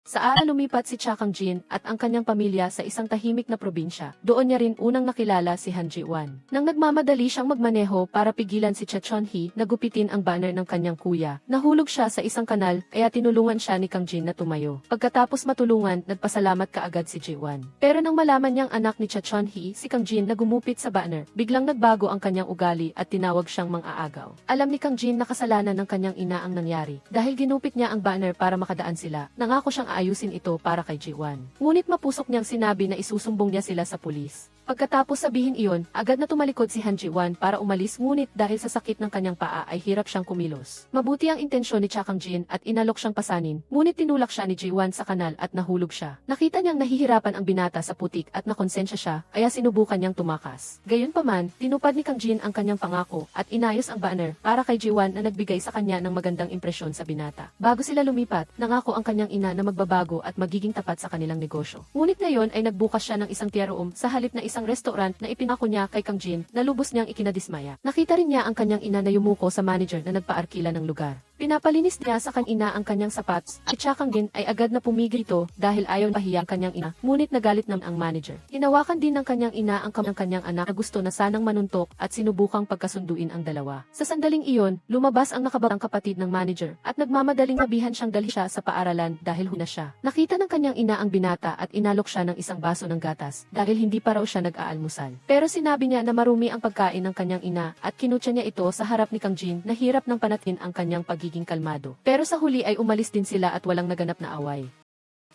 Sa araw lumipat si Cha Kang-jin at ang kanyang pamilya sa isang tahimik na probinsya. Doon niya rin unang nakilala si Han Ji-won. Nang nagmamadali siyang magmaneho para pigilan si Cha Chon-hee na gupitin ang banner ng kanyang kuya, nahulog siya sa isang kanal kaya tinulungan siya ni Kang-jin na tumayo. Pagkatapos matulungan, nagpasalamat kaagad si Ji-won. Pero nang malaman niyang anak ni Cha Chon-hee si Kang-jin na gumupit sa banner, biglang nagbago ang kanyang ugali at tinawag siyang mang-aagaw. Alam ni Kang-jin na kasalanan ng kanyang ina ang nangyari. Dahil ginupit niya ang banner para makadaan sila, nangako siyang ayusin ito para kay Ji-won. Ngunit mapusok niyang sinabi na isusumbong niya sila sa pulis. Pagkatapos sabihin iyon, agad na tumalikod si Han Ji-won para umalis ngunit dahil sa sakit ng kanyang paa ay hirap siyang kumilos. Mabuti ang intensyon ni Cha Kang-jin at inalok siyang pasanin, ngunit tinulak siya ni Ji-won sa kanal at nahulog siya. Nakita niyang nahihirapan ang binata sa putik at nakonsensya siya, kaya sinubukan niyang tumakas. Gayunpaman, tinupad ni Kang-jin ang kanyang pangako at inayos ang banner para kay Ji-won na nagbigay sa kanya ng magandang impresyon sa binata. Bago sila lumipat, nangako ang kanyang ina na magbabago at magiging tapat sa kanilang negosyo. Ngunit ngayon ay nagbukas siya ng isang tiyaroom sa halip na isang restaurant na ipinako niya kay Kang-jin na lubos niyang ikinadismaya. Nakita rin niya ang kanyang ina na yumuko sa manager na nagpaarkila ng lugar. Pinapalinis niya sa kanyang ina ang kanyang sapatos. Si Cha Kang-jin ay agad na pumigil ito dahil ayaw pahiya ang kanyang ina, ngunit nagalit naman ang manager. Hinawakan din ng kanyang ina ang kanyang anak na gusto na sanang manuntok at sinubukang pagkasunduin ang dalawa. Sa sandaling iyon, lumabas ang nakabatang kapatid ng manager at nagmamadaling sabihan siyang dalhin siya sa paaralan dahil huna siya. Nakita ng kanyang ina ang binata at inalok siya ng isang baso ng gatas dahil hindi pa raw siya nag-aalmusal. Pero sinabi niya na marumi ang pagkain ng kanyang ina at kinutya niya ito sa harap ni Kang-jin na hirap ng panatin ang kanyang pagiging kalmado. Pero sa huli ay umalis din sila at walang naganap na away.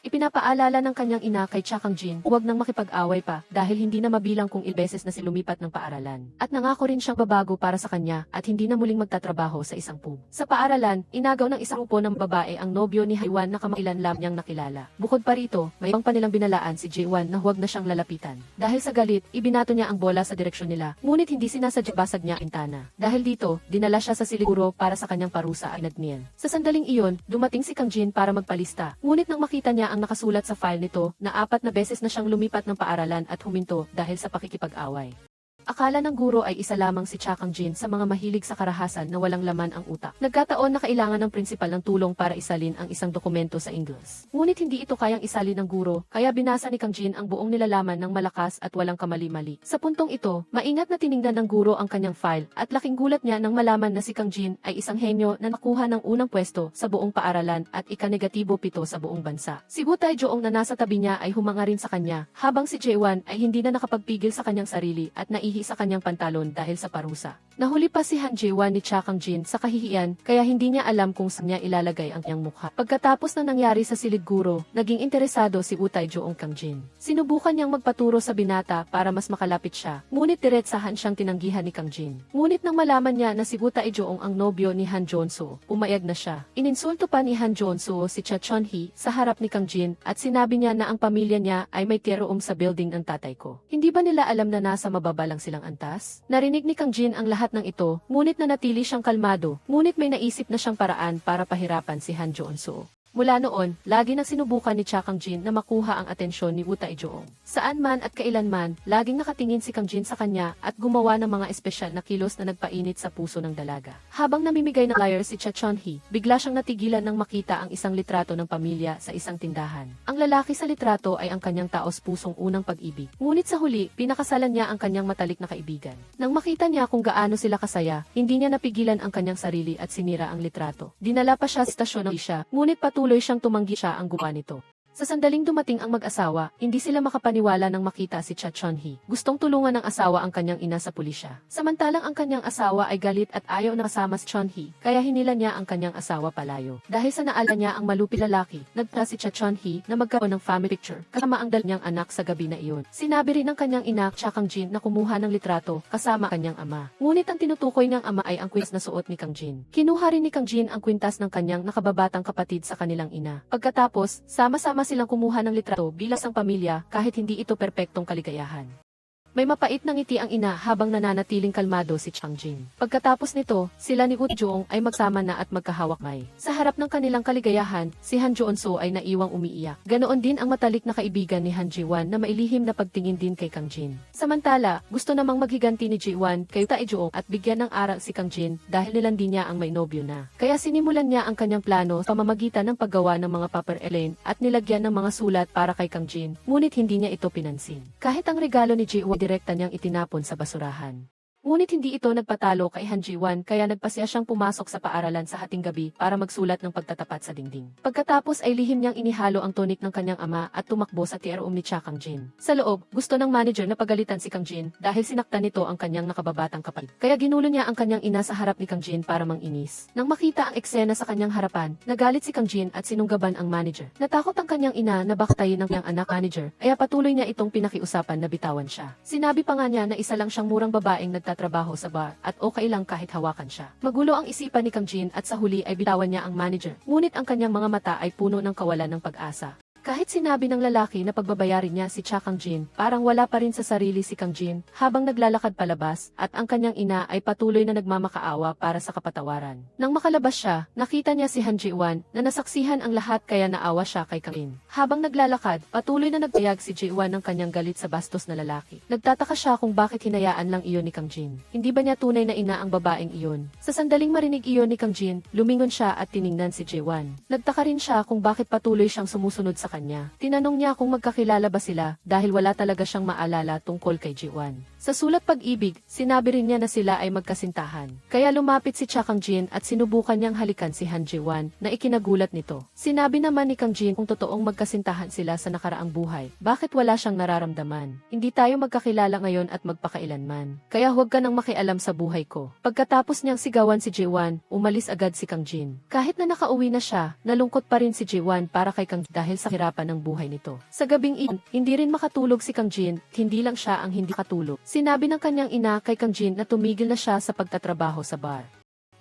Ipinapaalala ng kanyang ina kay Cha Kang-jin, huwag nang makipag-away pa dahil hindi na mabilang kung ilang beses na lumipat ng paaralan. At nangako rin siyang babago para sa kanya at hindi na muling magtatrabaho sa isang pub. Sa paaralan, inagaw ng isang grupo ng babae ang nobyo ni Haiwan na kamakailan lam niyang nakilala. Bukod pa rito, may ibang pa nilang binalaan si Ji-won na huwag na siyang lalapitan. Dahil sa galit, ibinato niya ang bola sa direksyon nila, ngunit hindi sinasadya basag niya ang intana. Dahil dito, dinala siya sa siliguro para sa kanyang parusa ay nagniel. Sa sandaling iyon, dumating si Kang-jin para magpalista, ngunit nang makita niya ang nakasulat sa file nito na 4 na beses na siyang lumipat ng paaralan at huminto dahil sa pakikipag-away. Akala ng guro ay isa lamang si Cha Kang-jin sa mga mahilig sa karahasan na walang laman ang utak. Nagkataon na kailangan ng prinsipal ng tulong para isalin ang isang dokumento sa Ingles. Ngunit hindi ito kayang isalin ng guro, kaya binasa ni Kang-jin ang buong nilalaman ng malakas at walang kamali-mali. Sa puntong ito, maingat na tiningnan ng guro ang kanyang file at laking gulat niya nang malaman na si Kang-jin ay isang henyo na nakuha ng unang pwesto sa buong paaralan at ika-negatibo 7 sa buong bansa. Si Woo Tae-joong na nasa tabi niya ay humanga rin sa kanya, habang si Jae-won ay hindi na nakapagpigil sa kanyang sarili at naihi sa kanyang pantalon dahil sa parusa. Nahuli pa si Han Ji-won ni Cha Kang-jin sa kahihiyan kaya hindi niya alam kung saan niya ilalagay ang kanyang mukha. Pagkatapos na nangyari sa silid guro, naging interesado si Woo Tae-joong Kang-jin. Sinubukan niyang magpaturo sa binata para mas makalapit siya, ngunit diretsahan siyang tinanggihan ni Kang-jin. Ngunit nang malaman niya na si Woo Tae-joong ang nobyo ni Han Jon-soo, umayag na siya. Ininsulto pa ni Han Jon-soo si Cha Chon-hee sa harap ni Kang-jin at sinabi niya na ang pamilya niya ay may tiyaroom sa building ng tatay ko. Hindi ba nila alam na nasa mababa lang silang antas? Narinig ni Kang-jin ang lahat ng ito, ngunit nanatili siyang kalmado, ngunit may naisip na siyang paraan para pahirapan si Han Jon-soo. Mula noon, lagi nang sinubukan ni Cha Kang-jin na makuha ang atensyon ni Woo Tae-joong. Saan man at kailanman, laging nakatingin si Kang-jin sa kanya at gumawa ng mga espesyal na kilos na nagpainit sa puso ng dalaga. Habang namimigay ng flyer si Cha Chon-hee, bigla siyang natigilan nang makita ang isang litrato ng pamilya sa isang tindahan. Ang lalaki sa litrato ay ang kanyang taos-pusong unang pag-ibig. Ngunit sa huli, pinakasalan niya ang kanyang matalik na kaibigan. Nang makita niya kung gaano sila kasaya, hindi niya napigilan ang kanyang sarili at sinira ang litrato. Dinala pa siya sa istasyon ng isya, ngunit patuloy siyang tumanggi siya ang gumawa nito. Sa sandaling dumating ang mag-asawa, hindi sila makapaniwala nang makita si Cha Chon-hee. Gustong tulungan ng asawa ang kanyang ina sa pulisya. Samantalang ang kanyang asawa ay galit at ayaw na kasama si Chon-hee, kaya hinila niya ang kanyang asawa palayo. Dahil sa naala niya ang malupi lalaki, nagpa si Cha Chon-hee na magkaroon ng family picture kasama ang dal niyang anak sa gabi na iyon. Sinabi rin ng kanyang ina, Cha Kang-jin, na kumuha ng litrato kasama kanyang ama. Ngunit ang tinutukoy ng ama ay ang kwintas na suot ni Kang-jin. Kinuha rin ni Kang-jin ang kwintas ng kanyang nakababatang kapatid sa kanilang ina. Pagkatapos, sama-sama silang kumuha ng litrato bilang isang pamilya kahit hindi ito perpektong kaligayahan. May mapait na ngiti ang ina habang nananatiling kalmado si Changjin. Pagkatapos nito, sila ni Woo-joong ay magsama na at magkahawak-may. Sa harap ng kanilang kaligayahan, si Han Joon-soo ay naiwang umiiyak. Ganoon din ang matalik na kaibigan ni Han Ji-won na mailihim na pagtingin din kay Kang Jin. Samantala, gusto namang maghiganti ni Ji-won kay Tae-joong at bigyan ng aral si Kang Jin dahil nilandi niya ang may nobyo na. Kaya sinimulan niya ang kanyang plano sa pamamagitan ng paggawa ng mga paper Elaine at nilagyan ng mga sulat para kay Kang Jin, ngunit hindi niya ito pinansin. Kahit ang regalo ni Ji-won direkta niyang itinapon sa basurahan. Ngunit hindi ito nagpatalo kay Han Ji-won kaya nagpasya siyang pumasok sa paaralan sa hating gabi para magsulat ng pagtatapat sa dingding. Pagkatapos ay lihim niyang inihalo ang tonik ng kanyang ama at tumakbo sa tier room ni Kang Jin. Sa loob, gusto ng manager na pagalitan si Kang Jin dahil sinaktan nito ang kanyang nakababatang kapatid. Kaya ginulo niya ang kanyang ina sa harap ni Kang Jin para manginis. Nang makita ang eksena sa kanyang harapan, nagalit si Kang Jin at sinunggaban ang manager. Natakot ang kanyang ina na baktayin ng kanyang anak manager, kaya patuloy niya itong pinakiusapan na bitawan siya. Sinabi pa nga niya na isa lang siyang murang babaeng nagtatrabaho sa bar at okay lang kahit hawakan siya. Magulo ang isipan ni Kang Jin at sa huli ay bitawan niya ang manager. Ngunit ang kanyang mga mata ay puno ng kawalan ng pag-asa. Kahit sinabi ng lalaki na pagbabayarin niya si Kang Jin, parang wala pa rin sa sarili si Kang Jin habang naglalakad palabas at ang kanyang ina ay patuloy na nagmamakaawa para sa kapatawaran. Nang makalabas siya, nakita niya si Han Ji-won na nasaksihan ang lahat kaya naawa siya kay Kang Jin. Habang naglalakad, patuloy na nagpayag si Ji-won ng kanyang galit sa bastos na lalaki. Nagtataka siya kung bakit hinayaan lang iyon ni Kang Jin. Hindi ba niya tunay na ina ang babaeng iyon? Sa sandaling marinig iyon ni Kang Jin, lumingon siya at tiningnan si Ji-won. Nagtaka rin siya kung bakit patuloy siyang sumusunod sa kanya. Tinanong niya kung magkakilala ba sila dahil wala talaga siyang maalala tungkol kay Ji-won. Sa sulat pag-ibig, sinabi rin niya na sila ay magkasintahan. Kaya lumapit si Kang Jin at sinubukan niyang halikan si Han Ji-won na ikinagulat nito. Sinabi naman ni Kang Jin kung totoong magkasintahan sila sa nakaraang buhay. Bakit wala siyang nararamdaman? Hindi tayo magkakilala ngayon at magpakailanman. Kaya huwag ka nang makialam sa buhay ko. Pagkatapos niyang sigawan si Ji-won, umalis agad si Kang Jin. Kahit na nakauwi na siya, nalungkot pa rin si Ji-won para kay Kang Jin dahil sa hirapan ng buhay nito. Sa gabing iyon, hindi rin makatulog si Kang Jin, hindi lang siya ang hindi katulog. Sinabi ng kanyang ina kay Kang Jin na tumigil na siya sa pagtatrabaho sa bar.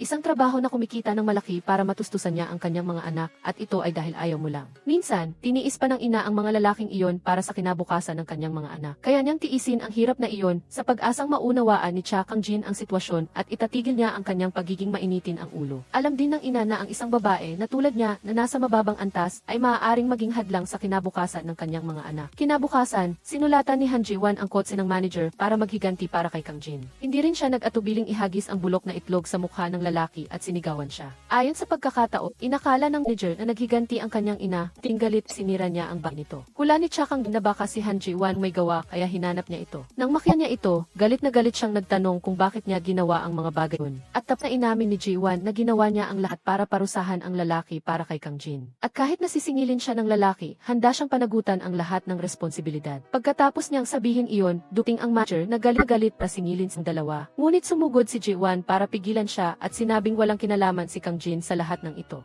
Isang trabaho na kumikita ng malaki para matustusan niya ang kanyang mga anak at ito ay dahil ayaw mo lang. Minsan, tiniis pa ng ina ang mga lalaking iyon para sa kinabukasan ng kanyang mga anak. Kaya niyang tiisin ang hirap na iyon sa pag-asang maunawaan ni Kang Jin ang sitwasyon at itatigil niya ang kanyang pagiging mainitin ang ulo. Alam din ng ina na ang isang babae na tulad niya na nasa mababang antas ay maaaring maging hadlang sa kinabukasan ng kanyang mga anak. Kinabukasan, sinulatan ni Han Ji-won ang kotse ng manager para maghiganti para kay Kang Jin. Hindi rin siya nag-atubiling ihagis ang bulok na itlog sa mukha ng lalaki at sinigawan siya. Ayon sa pagkakataon, inakala ng manager na naghiganti ang kanyang ina, tinggalit sinira niya ang bag nito. Hula ni Kang na baka si Han Ji-won may gawa kaya hinanap niya ito. Nang makita niya ito, galit na galit siyang nagtanong kung bakit niya ginawa ang mga bagay yun. At tap na inamin ni Ji-won na ginawa niya ang lahat para parusahan ang lalaki para kay Kang Jin. At kahit nasisingilin siya ng lalaki, handa siyang panagutan ang lahat ng responsibilidad. Pagkatapos niyang sabihin iyon, duting ang manager na galit para singilin sa dalawa. Ngunit sumugod si Ji-won para pigilan siya at sinabing walang kinalaman si Kang Jin sa lahat ng ito.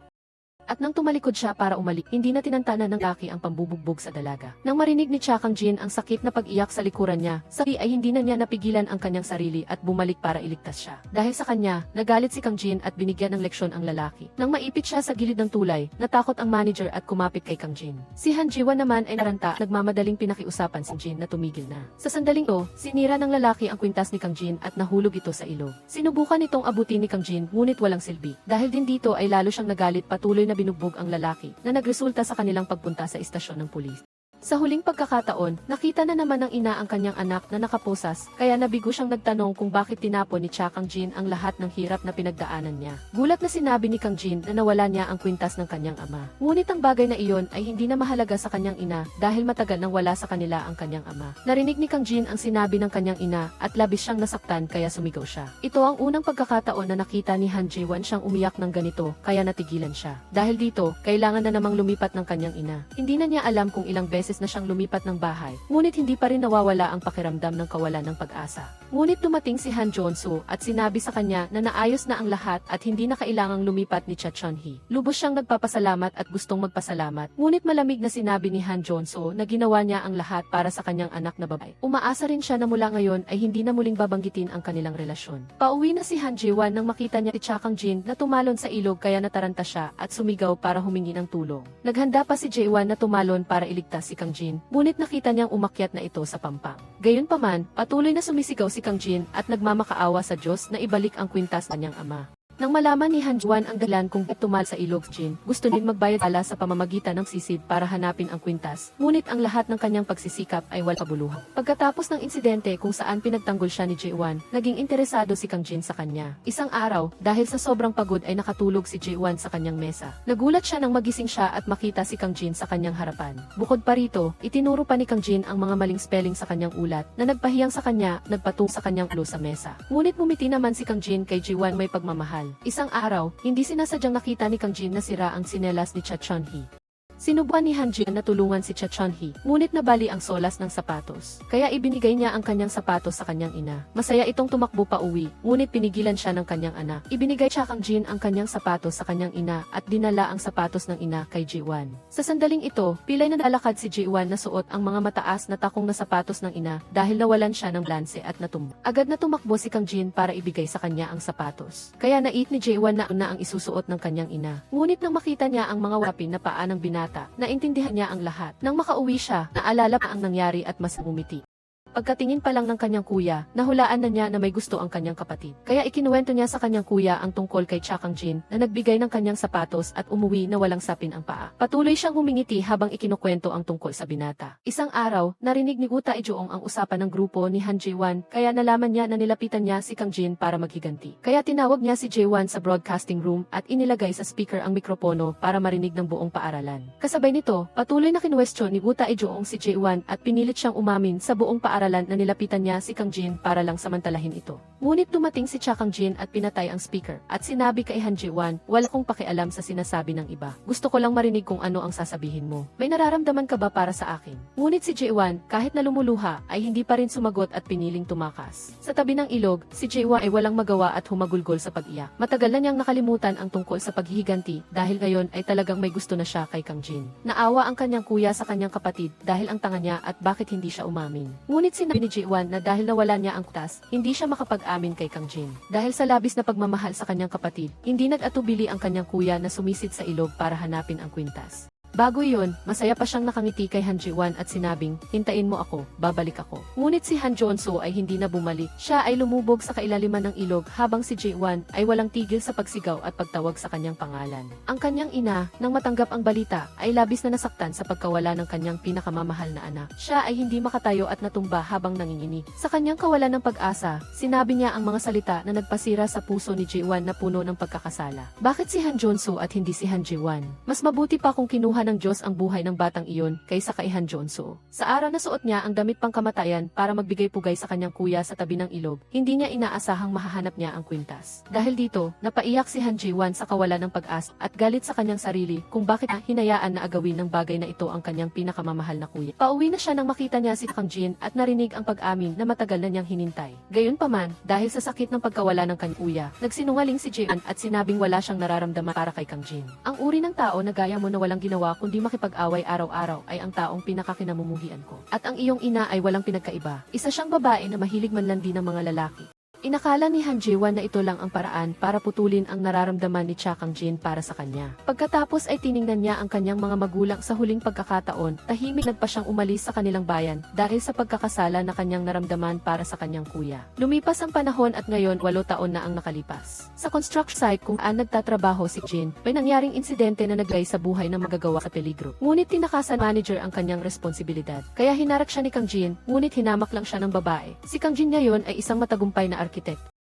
At nang tumalikod siya para umalik, hindi na tinantana ng lalaki ang pambubugbog sa dalaga. Nang marinig ni Kang Jin ang sakit na pag-iyak sa likuran niya, sabi ay hindi na niya napigilan ang kanyang sarili at bumalik para iligtas siya. Dahil sa kanya, nagalit si Kang Jin at binigyan ng leksyon ang lalaki. Nang maipit siya sa gilid ng tulay, natakot ang manager at kumapit kay Kang Jin. Si Han Ji-won naman ay naranta, nagmamadaling pinakiusapan si Jin na tumigil na. Sa sandaling ito, sinira ng lalaki ang kwintas ni Kang Jin at nahulog ito sa ilog. Sinubukan itong abutin ni Kang Jin ngunit walang silbi. Dahil din dito ay lalo siyang nagalit, patuloy na binugbog ang lalaki na nagresulta sa kanilang pagpunta sa istasyon ng pulis. Sa huling pagkakataon, nakita na naman ng ina ang kanyang anak na nakaposas, kaya nabigo siyang nagtanong kung bakit tinapon ni Kang Jin ang lahat ng hirap na pinagdaanan niya. Gulat na sinabi ni Kang Jin na nawala niya ang kwintas ng kanyang ama. Ngunit ang bagay na iyon ay hindi na mahalaga sa kanyang ina dahil matagal nang wala sa kanila ang kanyang ama. Narinig ni Kang Jin ang sinabi ng kanyang ina at labis siyang nasaktan kaya sumigaw siya. Ito ang unang pagkakataon na nakita ni Han Ji-won siyang umiyak ng ganito kaya natigilan siya. Dahil dito, kailangan na namang lumipat ng kanyang ina. Hindi na niya alam kung ilang beses na siyang lumipat ng bahay, ngunit hindi pa rin nawawala ang pakiramdam ng kawalan ng pag-asa. Ngunit dumating si Han Joon-soo at sinabi sa kanya na naayos na ang lahat at hindi na kailangang lumipat ni Chon-hee. Lubos siyang nagpapasalamat at gustong magpasalamat, ngunit malamig na sinabi ni Han Joon-soo na ginawa niya ang lahat para sa kanyang anak na babae. Umaasa rin siya na mula ngayon ay hindi na muling babanggitin ang kanilang relasyon. Pauwi na si Han Ji-won nang makita niya si Kang Jin na tumalon sa ilog kaya nataranta siya at sumigaw para humingi ng tulong. Naghanda pa si Ji-won na tumalon para iligtas si Kang Kang Jin, ngunit nakita niyang umakyat na ito sa pampang. Gayunpaman, patuloy na sumisigaw si Kang Jin at nagmamakaawa sa Diyos na ibalik ang kwintas sa kanyang ama. Nang malaman ni Han Juan ang dahilan kung bakit tumal sa ilog si Jin, gusto din magbayad ala sa pamamagitan ng sisid para hanapin ang kwintas, ngunit ang lahat ng kanyang pagsisikap ay walang kabuluhan. Pagkatapos ng insidente kung saan pinagtanggol siya ni Ji-wan, naging interesado si Kang Jin sa kanya. Isang araw, dahil sa sobrang pagod ay nakatulog si Ji-wan sa kanyang mesa. Nagulat siya nang magising siya at makita si Kang Jin sa kanyang harapan. Bukod pa rito, itinuro pa ni Kang Jin ang mga maling spelling sa kanyang ulat na nagpahiyang sa kanya, nagpatung sa kanyang ulo sa mesa. Ngunit bumiti naman si Kang Jin kay Ji-wan may pagmamahal. Isang araw, hindi sinasadyang nakita ni Kang Jin na sira ang sinelas ni Cha Chon-hee. Sinubukan ni Han Jin na tulungan si Cha Chon-hee, ngunit nabali ang solas ng sapatos. Kaya ibinigay niya ang kanyang sapatos sa kanyang ina. Masaya itong tumakbo pa uwi, ngunit pinigilan siya ng kanyang anak. Ibinigay Cha Kang Jin ang kanyang sapatos sa kanyang ina at dinala ang sapatos ng ina kay Ji-wan. Sa sandaling ito, pilay na nalakad si Ji-wan na suot ang mga mataas na takong na sapatos ng ina dahil nawalan siya ng balanse at natumba. Agad na tumakbo si Kang Jin para ibigay sa kanya ang sapatos. Kaya nait ni Ji-wan na una ang isusuot ng kanyang ina. Ngunit nang makita niya ang mga wapin na paa ng binata, naintindihan niya ang lahat. Nang makauwi siya, naalala pa ang nangyari at mas umiti. Pagkatingin pa lang ng kanyang kuya, nahulaan na niya na may gusto ang kanyang kapatid. Kaya ikinuwento niya sa kanyang kuya ang tungkol kay Cha Kang Jin na nagbigay ng kanyang sapatos at umuwi na walang sapin ang paa. Patuloy siyang humingiti habang ikinukwento ang tungkol sa binata. Isang araw, narinig ni Guta Ijoong ang usapan ng grupo ni Han Ji-wan, kaya nalaman niya na nilapitan niya si Kang Jin para maghiganti. Kaya tinawag niya si Ji-wan sa broadcasting room at inilagay sa speaker ang mikropono para marinig ng buong paaralan. Kasabay nito, patuloy na kinwestiyon ni Guta Ijoong si Ji-wan at pinilit siyang umamin sa buong paaralan na nilapitan niya si Kang Jin para lang samantalahin ito. Ngunit dumating si Cha Kang Jin at pinatay ang speaker at sinabi kay Han Ji-wan, wala kong pakialam sa sinasabi ng iba. Gusto ko lang marinig kung ano ang sasabihin mo. May nararamdaman ka ba para sa akin? Ngunit si Ji-wan, kahit na lumuluha, ay hindi pa rin sumagot at piniling tumakas. Sa tabi ng ilog, si Ji-wan ay walang magawa at humagulgol sa pag-iyak. Matagal na niyang nakalimutan ang tungkol sa paghihiganti dahil ngayon ay talagang may gusto na siya kay Kang Jin. Naawa ang kanyang kuya sa kanyang kapatid dahil ang tanga niya at bakit hindi siya umamin. Ngunit sinabi ni Ji-wan na dahil nawala niya ang kutas, hindi siya makapag-amin kay Kang Jin. Dahil sa labis na pagmamahal sa kanyang kapatid, hindi nag-atubili ang kanyang kuya na sumisid sa ilog para hanapin ang kwintas. Bago iyon, masaya pa siyang nakangiti kay Han Ji-wan at sinabing, hintayin mo ako, babalik ako. Ngunit si Han Jon-soo ay hindi na bumalik. Siya ay lumubog sa kailaliman ng ilog habang si Ji-wan ay walang tigil sa pagsigaw at pagtawag sa kanyang pangalan. Ang kanyang ina, nang matanggap ang balita, ay labis na nasaktan sa pagkawala ng kanyang pinakamamahal na anak. Siya ay hindi makatayo at natumba habang nanginginig. Sa kanyang kawalan ng pag-asa, sinabi niya ang mga salita na nagpasira sa puso ni Ji-wan na puno ng pagkakasala. Bakit si Han Jon-soo at hindi si Han Ji-wan? Mas mabuti pa kung kinuha ng Diyos ang buhay ng batang iyon kaysa kay Han Jon-soo. Sa araw na suot niya ang damit pangkamatayan para magbigay pugay sa kanyang kuya sa tabi ng ilog, hindi niya inaasahang mahahanap niya ang kwintas. Dahil dito, napaiyak si Han Ji-wan sa kawalan ng pag-asa at galit sa kanyang sarili kung bakit hinayaan na agawin ng bagay na ito ang kanyang pinakamamahal na kuya. Pauwi na siya nang makita niya si Kang Jin at narinig ang pag-amin na matagal na niyang hinintay. Gayunpaman, dahil sa sakit ng pagkawala ng kanyang kuya, nagsinungaling si Ji-wan at sinabing wala siyang nararamdaman para kay Kang Jin. Ang uri ng tao na gaya mo na walang ginawa kundi makipag-away araw-araw ay ang taong pinakakinamumuhian ko. At ang iyong ina ay walang pinagkaiba. Isa siyang babae na mahilig manlandi ng mga lalaki. Inakala ni Han Ji-wan na ito lang ang paraan para putulin ang nararamdaman ni Cha Kang Jin para sa kanya. Pagkatapos ay tiningnan niya ang kanyang mga magulang sa huling pagkakataon, tahimik nagpa siyang umalis sa kanilang bayan dahil sa pagkakasala na kanyang naramdaman para sa kanyang kuya. Lumipas ang panahon at ngayon 8 taon na ang nakalipas. Sa construction site kung saan nagtatrabaho si Jin, may nangyaring insidente na naglay sa buhay ng magagawa sa peligro. Ngunit tinakasan manager ang kanyang responsibilidad. Kaya hinarak siya ni Kang Jin, ngunit hinamak lang siya ng babae. Si Kang Jin ngayon ay isang matagumpay na arkitekto.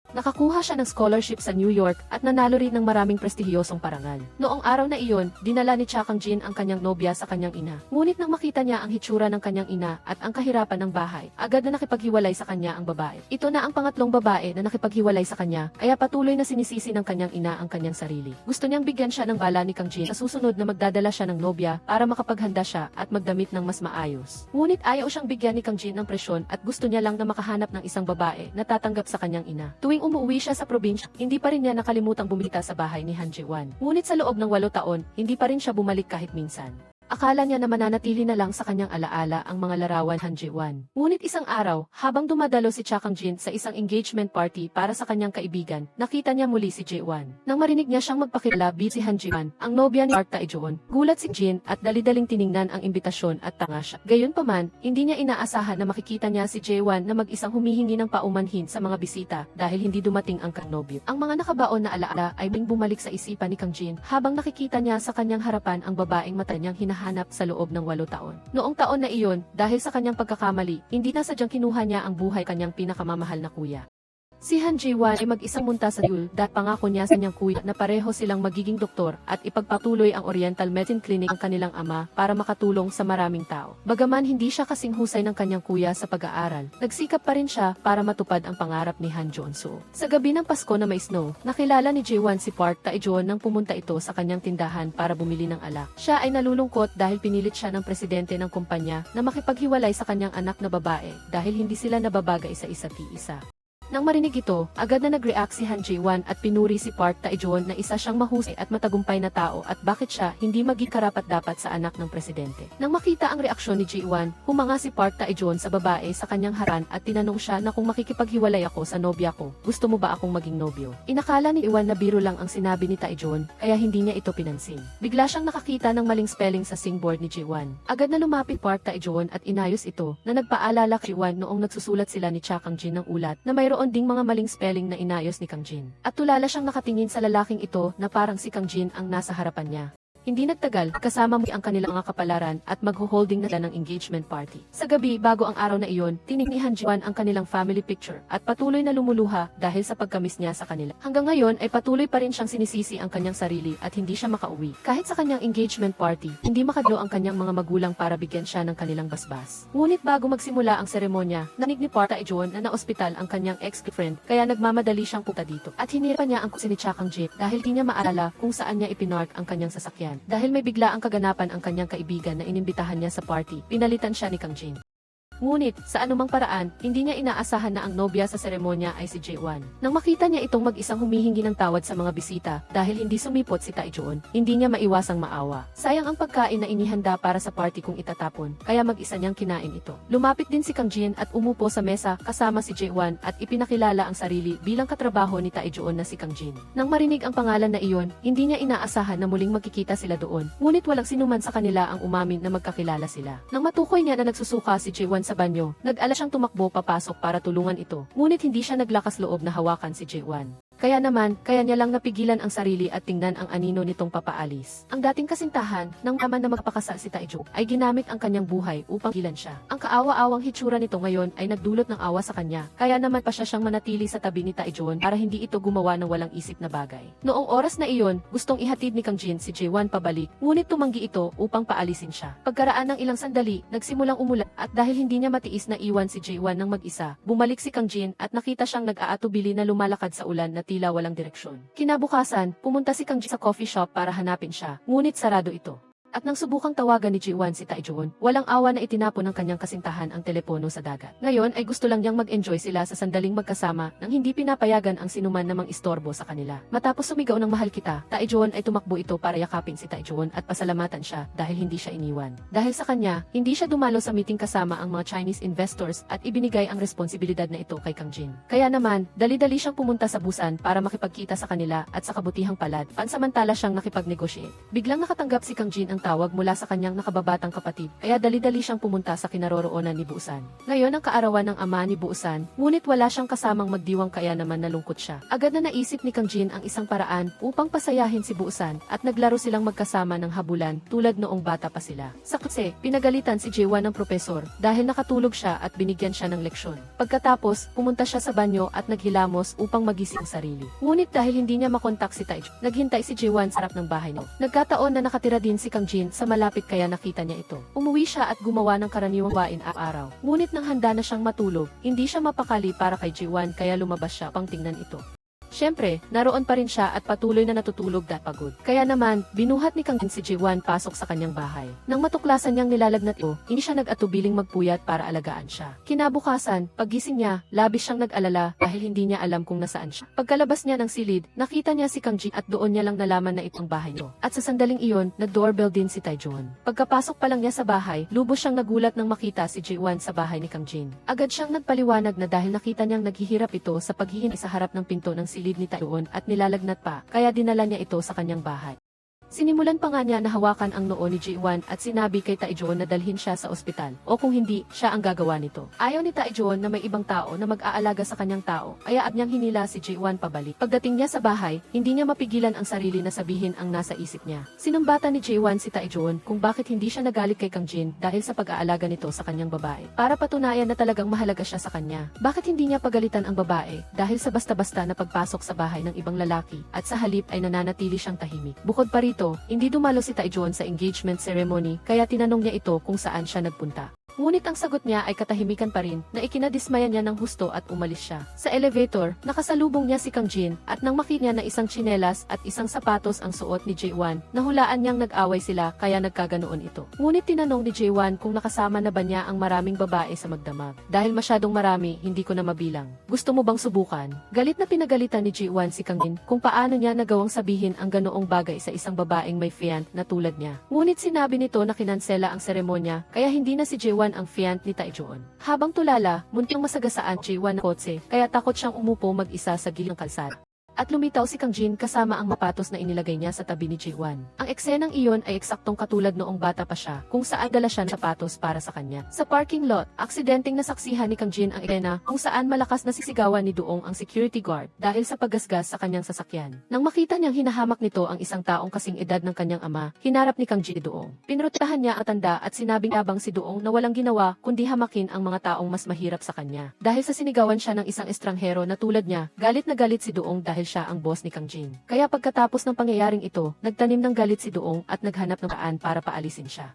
Nakakuha siya ng scholarship sa New York at nanalo rin ng maraming prestihiyosong parangal. Noong araw na iyon, dinala ni Cha Kang Jin ang kanyang nobya sa kanyang ina. Ngunit nang makita niya ang hitsura ng kanyang ina at ang kahirapan ng bahay, agad na nakipaghiwalay sa kanya ang babae. Ito na ang pangatlong babae na nakipaghiwalay sa kanya, kaya patuloy na sinisisi ng kanyang ina ang kanyang sarili. Gusto niyang bigyan siya ng bala ni Kang Jin sa susunod na magdadala siya ng nobya para makapaghanda siya at magdamit ng mas maayos. Ngunit ayaw siyang bigyan ni Kang Jin ng presyon at gusto niya lang na makahanap ng isang babae na tatanggap sa kanyang ina. Tuwing umuwi siya sa probinsya, hindi pa rin niya nakalimutang bumita sa bahay ni Han Ji-wan. Ngunit sa loob ng 8 taon, hindi pa rin siya bumalik kahit minsan. Akala niya na mananatili na lang sa kanyang alaala ang mga larawan Han Ji-won. Ngunit isang araw, habang dumadalo si Cha Kang-jin sa isang engagement party para sa kanyang kaibigan, nakita niya muli si Ji-won. Nang marinig niya siyang magpakilala si Han Ji-won, ang nobya ni Park Tae-joon, gulat si Jin at dali-daling tiningnan ang imbitasyon at tanga siya. Gayunpaman, hindi niya inaasahan na makikita niya si Ji-won na mag-isang humihingi ng paumanhin sa mga bisita dahil hindi dumating ang kanobyo. Ang mga nakabaon na alaala ay bumalik sa isipan ni Kang-jin habang nakikita niya sa kanyang harapan ang babaeng mata niyang hinahanap sa loob ng 8 taon. Noong taon na iyon, dahil sa kanyang pagkakamali, hindi na sadyang kinuha niya ang buhay kanyang pinakamamahal na kuya. Si Han Ji-won ay mag-isang munta sa Seoul dahil pangako niya sa kanyang kuya na pareho silang magiging doktor at ipagpatuloy ang Oriental Medicine Clinic ng kanilang ama para makatulong sa maraming tao. Bagaman hindi siya kasing husay ng kanyang kuya sa pag-aaral, nagsikap pa rin siya para matupad ang pangarap ni Han Joon-soo. Sa gabi ng Pasko na may snow, nakilala ni Ji-won si Park Tae-joon nang pumunta ito sa kanyang tindahan para bumili ng alak. Siya ay nalulungkot dahil pinilit siya ng presidente ng kumpanya na makipaghiwalay sa kanyang anak na babae dahil hindi sila nababagay sa isa't isa. Nang marinig ito, agad na nag-react si Han Ji-won at pinuri si Park Tae-joon na isa siyang mahusay at matagumpay na tao at bakit siya hindi maging karapat-dapat sa anak ng presidente. Nang makita ang reaksyon ni Ji-won, humanga si Park Tae-joon sa babae sa kanyang haran at tinanong siya na kung makikipaghiwalay ako sa nobya ko, gusto mo ba akong maging nobyo? Inakala ni Ji-won na biro lang ang sinabi ni Tae-joon, kaya hindi niya ito pinansin. Bigla siyang nakakita ng maling spelling sa singboard ni Ji-won. Agad na lumapit Park Tae-joon at inayos ito na nagpaalala kay Ji-won noong nagsusulat sila ni Cha Kang-jin ng ulat na mayroon ding mga maling spelling na inayos ni Kang-jin. At tulala siyang nakatingin sa lalaking ito na parang si Kang-jin ang nasa harapan niya. Hindi nagtagal, kasama mo ang kanilang mga kapalaran at magho-holding na sila ng engagement party. Sa gabi bago ang araw na iyon, tinig ni Han Ji-won ang kanilang family picture at patuloy na lumuluha dahil sa pagkamis niya sa kanila. Hanggang ngayon ay patuloy pa rin siyang sinisisi ang kanyang sarili at hindi siya makauwi. Kahit sa kanyang engagement party, hindi makadlo ang kanyang mga magulang para bigyan siya ng kanilang basbas. Ngunit bago magsimula ang seremonya, nanig ni Park Tae-joon na na-ospital ang kanyang ex-girlfriend kaya nagmamadali siyang punta dito. At hinirapan niya ang kusin ni Cha Kang-jin dahil di niya maalala kung saan niya ipinark ang kanyang sasakyan. Dahil may bigla ang kaganapan ang kanyang kaibigan na inimbitahan niya sa party, pinalitan siya ni Kang-jin. Ngunit, sa anumang paraan, hindi niya inaasahan na ang nobya sa seremonya ay si Ji-won. Nang makita niya itong mag-isang humihingi ng tawad sa mga bisita dahil hindi sumipot si Tae-joon, hindi niya maiwasang maawa. Sayang ang pagkain na inihanda para sa party kung itatapon, kaya mag-isa niyang kinain ito. Lumapit din si Kang-jin at umupo sa mesa kasama si Ji-won at ipinakilala ang sarili bilang katrabaho ni Tae-joon na si Kang-jin. Nang marinig ang pangalan na iyon, hindi niya inaasahan na muling magkikita sila doon. Ngunit walang sinuman sa kanila ang umamin na magkakilala sila. Nang matukoy niya na nagsusuka si Ji-won sa banyo, nag-ala siyang tumakbo papasok para tulungan ito. Ngunit hindi siya naglakas loob na hawakan si Ji-won. Kaya naman, kaya niya lang napigilan ang sarili at tingnan ang anino nitong papaalis. Ang dating kasintahan, nang naman na magpakasal si Tae-joon, ay ginamit ang kanyang buhay upang gilan siya. Ang kaawa-awang hitsura nito ngayon ay nagdulot ng awa sa kanya, kaya naman pa siya siyang manatili sa tabi ni Tae-joon para hindi ito gumawa ng walang isip na bagay. Noong oras na iyon, gustong ihatid ni Kang-jin si Ji-won pabalik, ngunit tumanggi ito upang paalisin siya. Pagkaraan ng ilang sandali, nagsimulang umulan at dahil hindi niya matiis na iwan si Ji-won ng mag-isa, bumalik si Kang-jin at nakita siyang nag-aatubili na lumalakad sa ulan na tila walang direksyon. Kinabukasan, pumunta si Kang-jin sa coffee shop para hanapin siya, ngunit sarado ito. At nang subukang tawagan ni Ji-won si Tae-joon, walang awa na itinapon ng kanyang kasintahan ang telepono sa dagat. Ngayon ay gusto lang niyang mag-enjoy sila sa sandaling magkasama nang hindi pinapayagan ang sinuman namang istorbo sa kanila. Matapos sumigaw ng mahal kita, Tae-joon ay tumakbo ito para yakapin si Tae-joon at pasalamatan siya dahil hindi siya iniwan. Dahil sa kanya, hindi siya dumalo sa meeting kasama ang mga Chinese investors at ibinigay ang responsibilidad na ito kay Kang-jin. Kaya naman, dali-dali siyang pumunta sa Busan para makipagkita sa kanila at sa kabutihang palad, pansamantala siyang nakipag-negotiate. Biglang nakatanggap si Kang-jin ang tawag mula sa kanyang nakababatang kapatid, kaya dali-dali siyang pumunta sa kinaroroonan ni Busan. Ngayon ang kaarawan ng ama ni Busan, ngunit wala siyang kasamang magdiwang kaya naman nalungkot siya. Agad na naisip ni Kang-jin ang isang paraan upang pasayahin si Busan at naglaro silang magkasama ng habulan tulad noong bata pa sila. Sa klase, pinagalitan si Ji-won ng propesor dahil nakatulog siya at binigyan siya ng leksyon. Pagkatapos, pumunta siya sa banyo at naghilamos upang magising ang sarili. Ngunit dahil hindi niya makontak si Tae-joon, naghintay si Ji-won sa harap ng bahay niya. Nagkataon na nakatira din si Kang-jin sa malapit kaya nakita niya ito. Umuwi siya at gumawa ng karaniwang gawain araw. Ngunit nang handa na siyang matulog, hindi siya mapakali para kay Ji-won kaya lumabas siya pang tingnan ito. Siyempre, naroon pa rin siya at patuloy na natutulog dahil pagod. Kaya naman, binuhat ni Kang Jin si Ji-won pasok sa kanyang bahay. Nang matuklasan niyang nilalagnat ito, hindi siya nag-atubiling magpuyat para alagaan siya. Kinabukasan, paggising niya, labis siyang nag-alala dahil hindi niya alam kung nasaan siya. Pagkalabas niya ng silid, nakita niya si Kang Jin at doon niya lang nalaman na itong bahay niyo. At sa sandaling iyon, nag-doorbell din si Taejon. Pagkapasok pa lang niya sa bahay, lubos siyang nagulat nang makita si Ji-won sa bahay ni Kang Jin. Agad siyang nagpaliwanag na dahil nakita niyang naghihirap ito sa paghihintay sa harap ng pinto ng silid ni Taejon at nilalagnat pa, kaya dinala niya ito sa kanyang bahay. Sinimulan pa nga niya na hawakan ang noo ni Ji-won at sinabi kay Taejon na dalhin siya sa ospital, o kung hindi, siya ang gagawa nito. Ayaw ni Taejon na may ibang tao na mag-aalaga sa kanyang tao, kaya niyang hinila si Ji-won pabalik. Pagdating niya sa bahay, hindi niya mapigilan ang sarili na sabihin ang nasa isip niya. Sinumbatan ni Ji-won si Taejon kung bakit hindi siya nagalit kay Kang Jin dahil sa pag-aalaga nito sa kanyang babae. Para patunayan na talagang mahalaga siya sa kanya. Bakit hindi niya pagalitan ang babae dahil sa basta-basta na pagpasok sa bahay ng ibang lalaki at sa halip ay nananatili siyang tahimik. Bukod pa rito, hindi dumalo si Taejon sa engagement ceremony kaya tinanong niya ito kung saan siya nagpunta. Ngunit ang sagot niya ay katahimikan pa rin na ikinadismaya niya ng husto at umalis siya. Sa elevator, nakasalubong niya si Kang Jin at nang makita niya na isang tsinelas at isang sapatos ang suot ni Ji-won, nahulaan niyang nag-away sila kaya nagkaganoon ito. Ngunit tinanong ni Ji-won kung nakasama na ba niya ang maraming babae sa magdamag. Dahil masyadong marami, hindi ko na mabilang. Gusto mo bang subukan? Galit na pinagalitan ni Ji-won si Kang Jin kung paano niya nagawang sabihin ang ganoong bagay sa isang babaeng may fiant na tulad niya. Ngunit sinabi nito na kinansela ang seremonya kaya hindi na si Ji-won ang fiant ni Taejon. Habang tulala, munting masagasaan Ji-won ng kotse, kaya takot siyang umupo mag-isa sa gilid ng kalsada. At lumitaw si Kang Jin kasama ang mapatos na inilagay niya sa tabi ni Ji-won. Ang eksenang iyon ay eksaktong katulad noong bata pa siya, kung saan dala siya ng sapatos para sa kanya. Sa parking lot, aksidenteng nasaksihan ni Kang Jin ang eksena kung saan malakas na sisigawan ni Duong ang security guard dahil sa paggasgas sa kanyang sasakyan. Nang makita niyang hinahamak nito ang isang taong kasing edad ng kanyang ama, hinarap ni Kang Jin Duong. Pinrotahan niya ang tanda at sinabing yabang si Duong na walang ginawa kundi hamakin ang mga taong mas mahirap sa kanya. Dahil sa sinigawan siya ng isang estranghero na tulad niya, galit na galit si Duong dahil siya ang boss ni Kang Jin. Kaya pagkatapos ng pangyayaring ito, nagtanim ng galit si Duong at naghanap ng paraan para paalisin siya.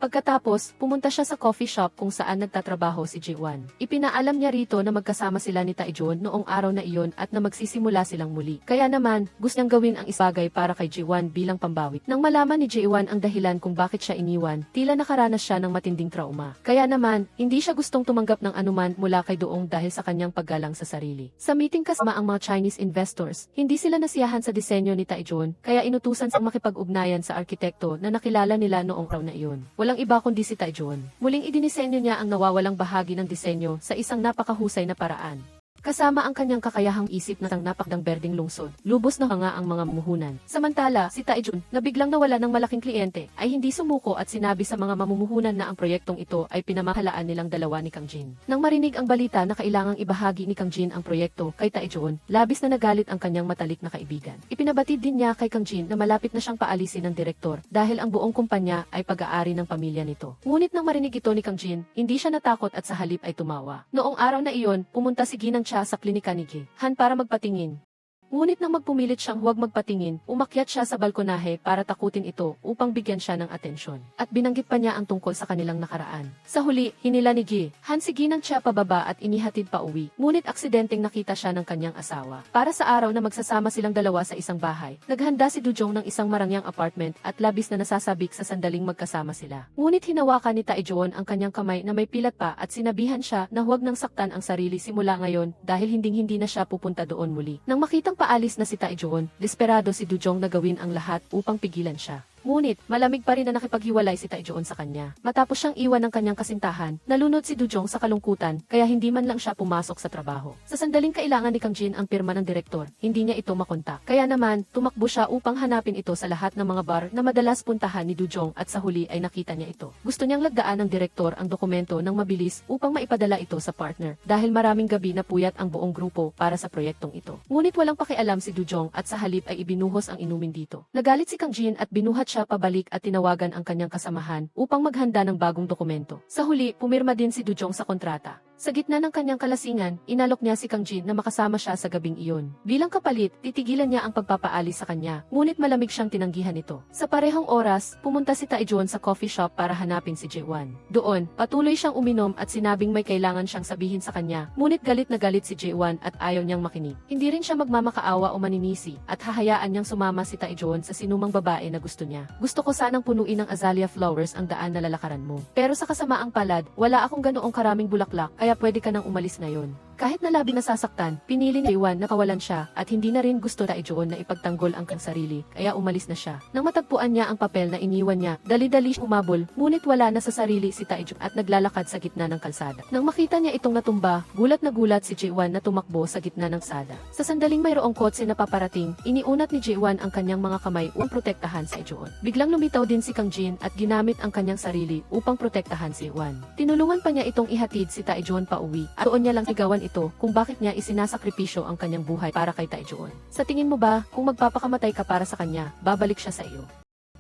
Pagkatapos, pumunta siya sa coffee shop kung saan nagtatrabaho si Ji-won. Ipinaalam niya rito na magkasama sila ni Taejon noong araw na iyon at na magsisimula silang muli. Kaya naman, gusto niyang gawin ang isbagay para kay Ji-won bilang pambawit. Nang malaman ni Ji-won ang dahilan kung bakit siya iniwan, tila nakaranas siya ng matinding trauma. Kaya naman, hindi siya gustong tumanggap ng anuman mula kay Duong dahil sa kanyang paggalang sa sarili. Sa meeting kasama ang mga Chinese investors, hindi sila nasiyahan sa disenyo ni Taejon, kaya inutusan siyang makipag-ugnayan sa arkitekto na nakilala nila noong araw na iyon. Walang iba kundi si Taejon. Muling idinisenyo niya ang nawawalang bahagi ng disenyo sa isang napakahusay na paraan. Kasama ang kanyang kakayahang isip na sang napakdang berdeng lungsod, lubos na nga ang mga mamumuhunan. Samantala, si Taejon, na biglang nawala ng malaking kliyente, ay hindi sumuko at sinabi sa mga mamumuhunan na ang proyektong ito ay pinamahalaan nilang dalawa ni Kang Jin. Nang marinig ang balita na kailangang ibahagi ni Kang Jin ang proyekto kay Taejon, labis na nagalit ang kanyang matalik na kaibigan. Ipinabatid din niya kay Kang Jin na malapit na siyang paalisin ng direktor dahil ang buong kumpanya ay pag-aari ng pamilya nito. Ngunit nang marinig ito ni Kang Jin, hindi siya natakot at sa halip ay tumawa. Noong araw na iyon, pumunta si Ginang siya sa klinika ni Han para magpatingin. Ngunit nang magpumilit siyang huwag magpatingin, umakyat siya sa balkonahe para takutin ito upang bigyan siya ng atensyon. At binanggit pa niya ang tungkol sa kanilang nakaraan. Sa huli, hinila ni Han si Ginang siya pababa at inihatid pa uwi. Ngunit aksidenteng nakita siya ng kanyang asawa. Para sa araw na magsasama silang dalawa sa isang bahay, naghanda si Dujong ng isang marangyang apartment at labis na nasasabik sa sandaling magkasama sila. Ngunit hinawakan ni Taejon ang kanyang kamay na may pilat pa at sinabihan siya na huwag nang saktan ang sarili simula ngayon dahil hinding-hindi na siya pupunta doon muli. Nang makitang paalis na si Taejon, desperado si Dujong na gawin ang lahat upang pigilan siya. Ngunit, malamig pa rin na nakipaghiwalay si Taejon sa kanya. Matapos siyang iwan ng kanyang kasintahan, nalunod si Dujong sa kalungkutan, kaya hindi man lang siya pumasok sa trabaho. Sa sandaling kailangan ni Kang Jin ang pirma ng direktor, hindi niya ito makontak. Kaya naman, tumakbo siya upang hanapin ito sa lahat ng mga bar na madalas puntahan ni Dujong at sa huli ay nakita niya ito. Gusto niyang lagdaan ng direktor ang dokumento ng mabilis upang maipadala ito sa partner, dahil maraming gabi na puyat ang buong grupo para sa proyektong ito. Ngunit walang pakialam si Dujong at sa halip ay ibinuhos ang inumin dito. Nagalit si Kang Jin at binuhat siya pabalik at tinawagan ang kanyang kasamahan upang maghanda ng bagong dokumento. Sa huli, pumirma din si Dujong sa kontrata. Sa gitna ng kanyang kalasingan, inalok niya si Kang Jin na makasama siya sa gabing iyon. Bilang kapalit, titigilan niya ang pagpapaalis sa kanya, ngunit malamig siyang tinanggihan ito. Sa parehong oras, pumunta si Taejon sa coffee shop para hanapin si Jae-won. Doon, patuloy siyang uminom at sinabing may kailangan siyang sabihin sa kanya, ngunit galit na galit si Jae-won at ayaw niyang makinig. Hindi rin siya magmamakaawa o maninisi at hahayaan niyang sumama si Taejon sa sinumang babae na gusto niya. Gusto ko sanang punuin ng azalea flowers ang daan na lalakaran mo. Pero sa kasamaang palad, wala akong ganoong karaming bulaklak, kaya pwede ka nang umalis ngayon. Kahit na labi nasasaktan, pinili ni Jae-won na kawalan siya at hindi na rin gusto Taejon na ipagtanggol ang kanyang sarili, kaya umalis na siya. Nang matagpuan niya ang papel na iniwan niya, dali-dali siyang umabol, ngunit wala na sa sarili si Taejon at naglalakad sa gitna ng kalsada. Nang makita niya itong natumba, gulat na gulat si Jae-won na tumakbo sa gitna ng kalsada. Sa sandaling mayroong kotse na paparating, iniunat ni Jae-won ang kanyang mga kamay upang protektahan si Taejon. Biglang lumitaw din si Kang Jin at ginamit ang kanyang sarili upang protektahan si Jae-won. Tinulungan pa niya itong ihatid si Taejon pa uwi at doon niya lang sigawan ito kung bakit niya isinasakripisyo ang kanyang buhay para kay Taejon. Sa tingin mo ba, kung magpapakamatay ka para sa kanya, babalik siya sa iyo?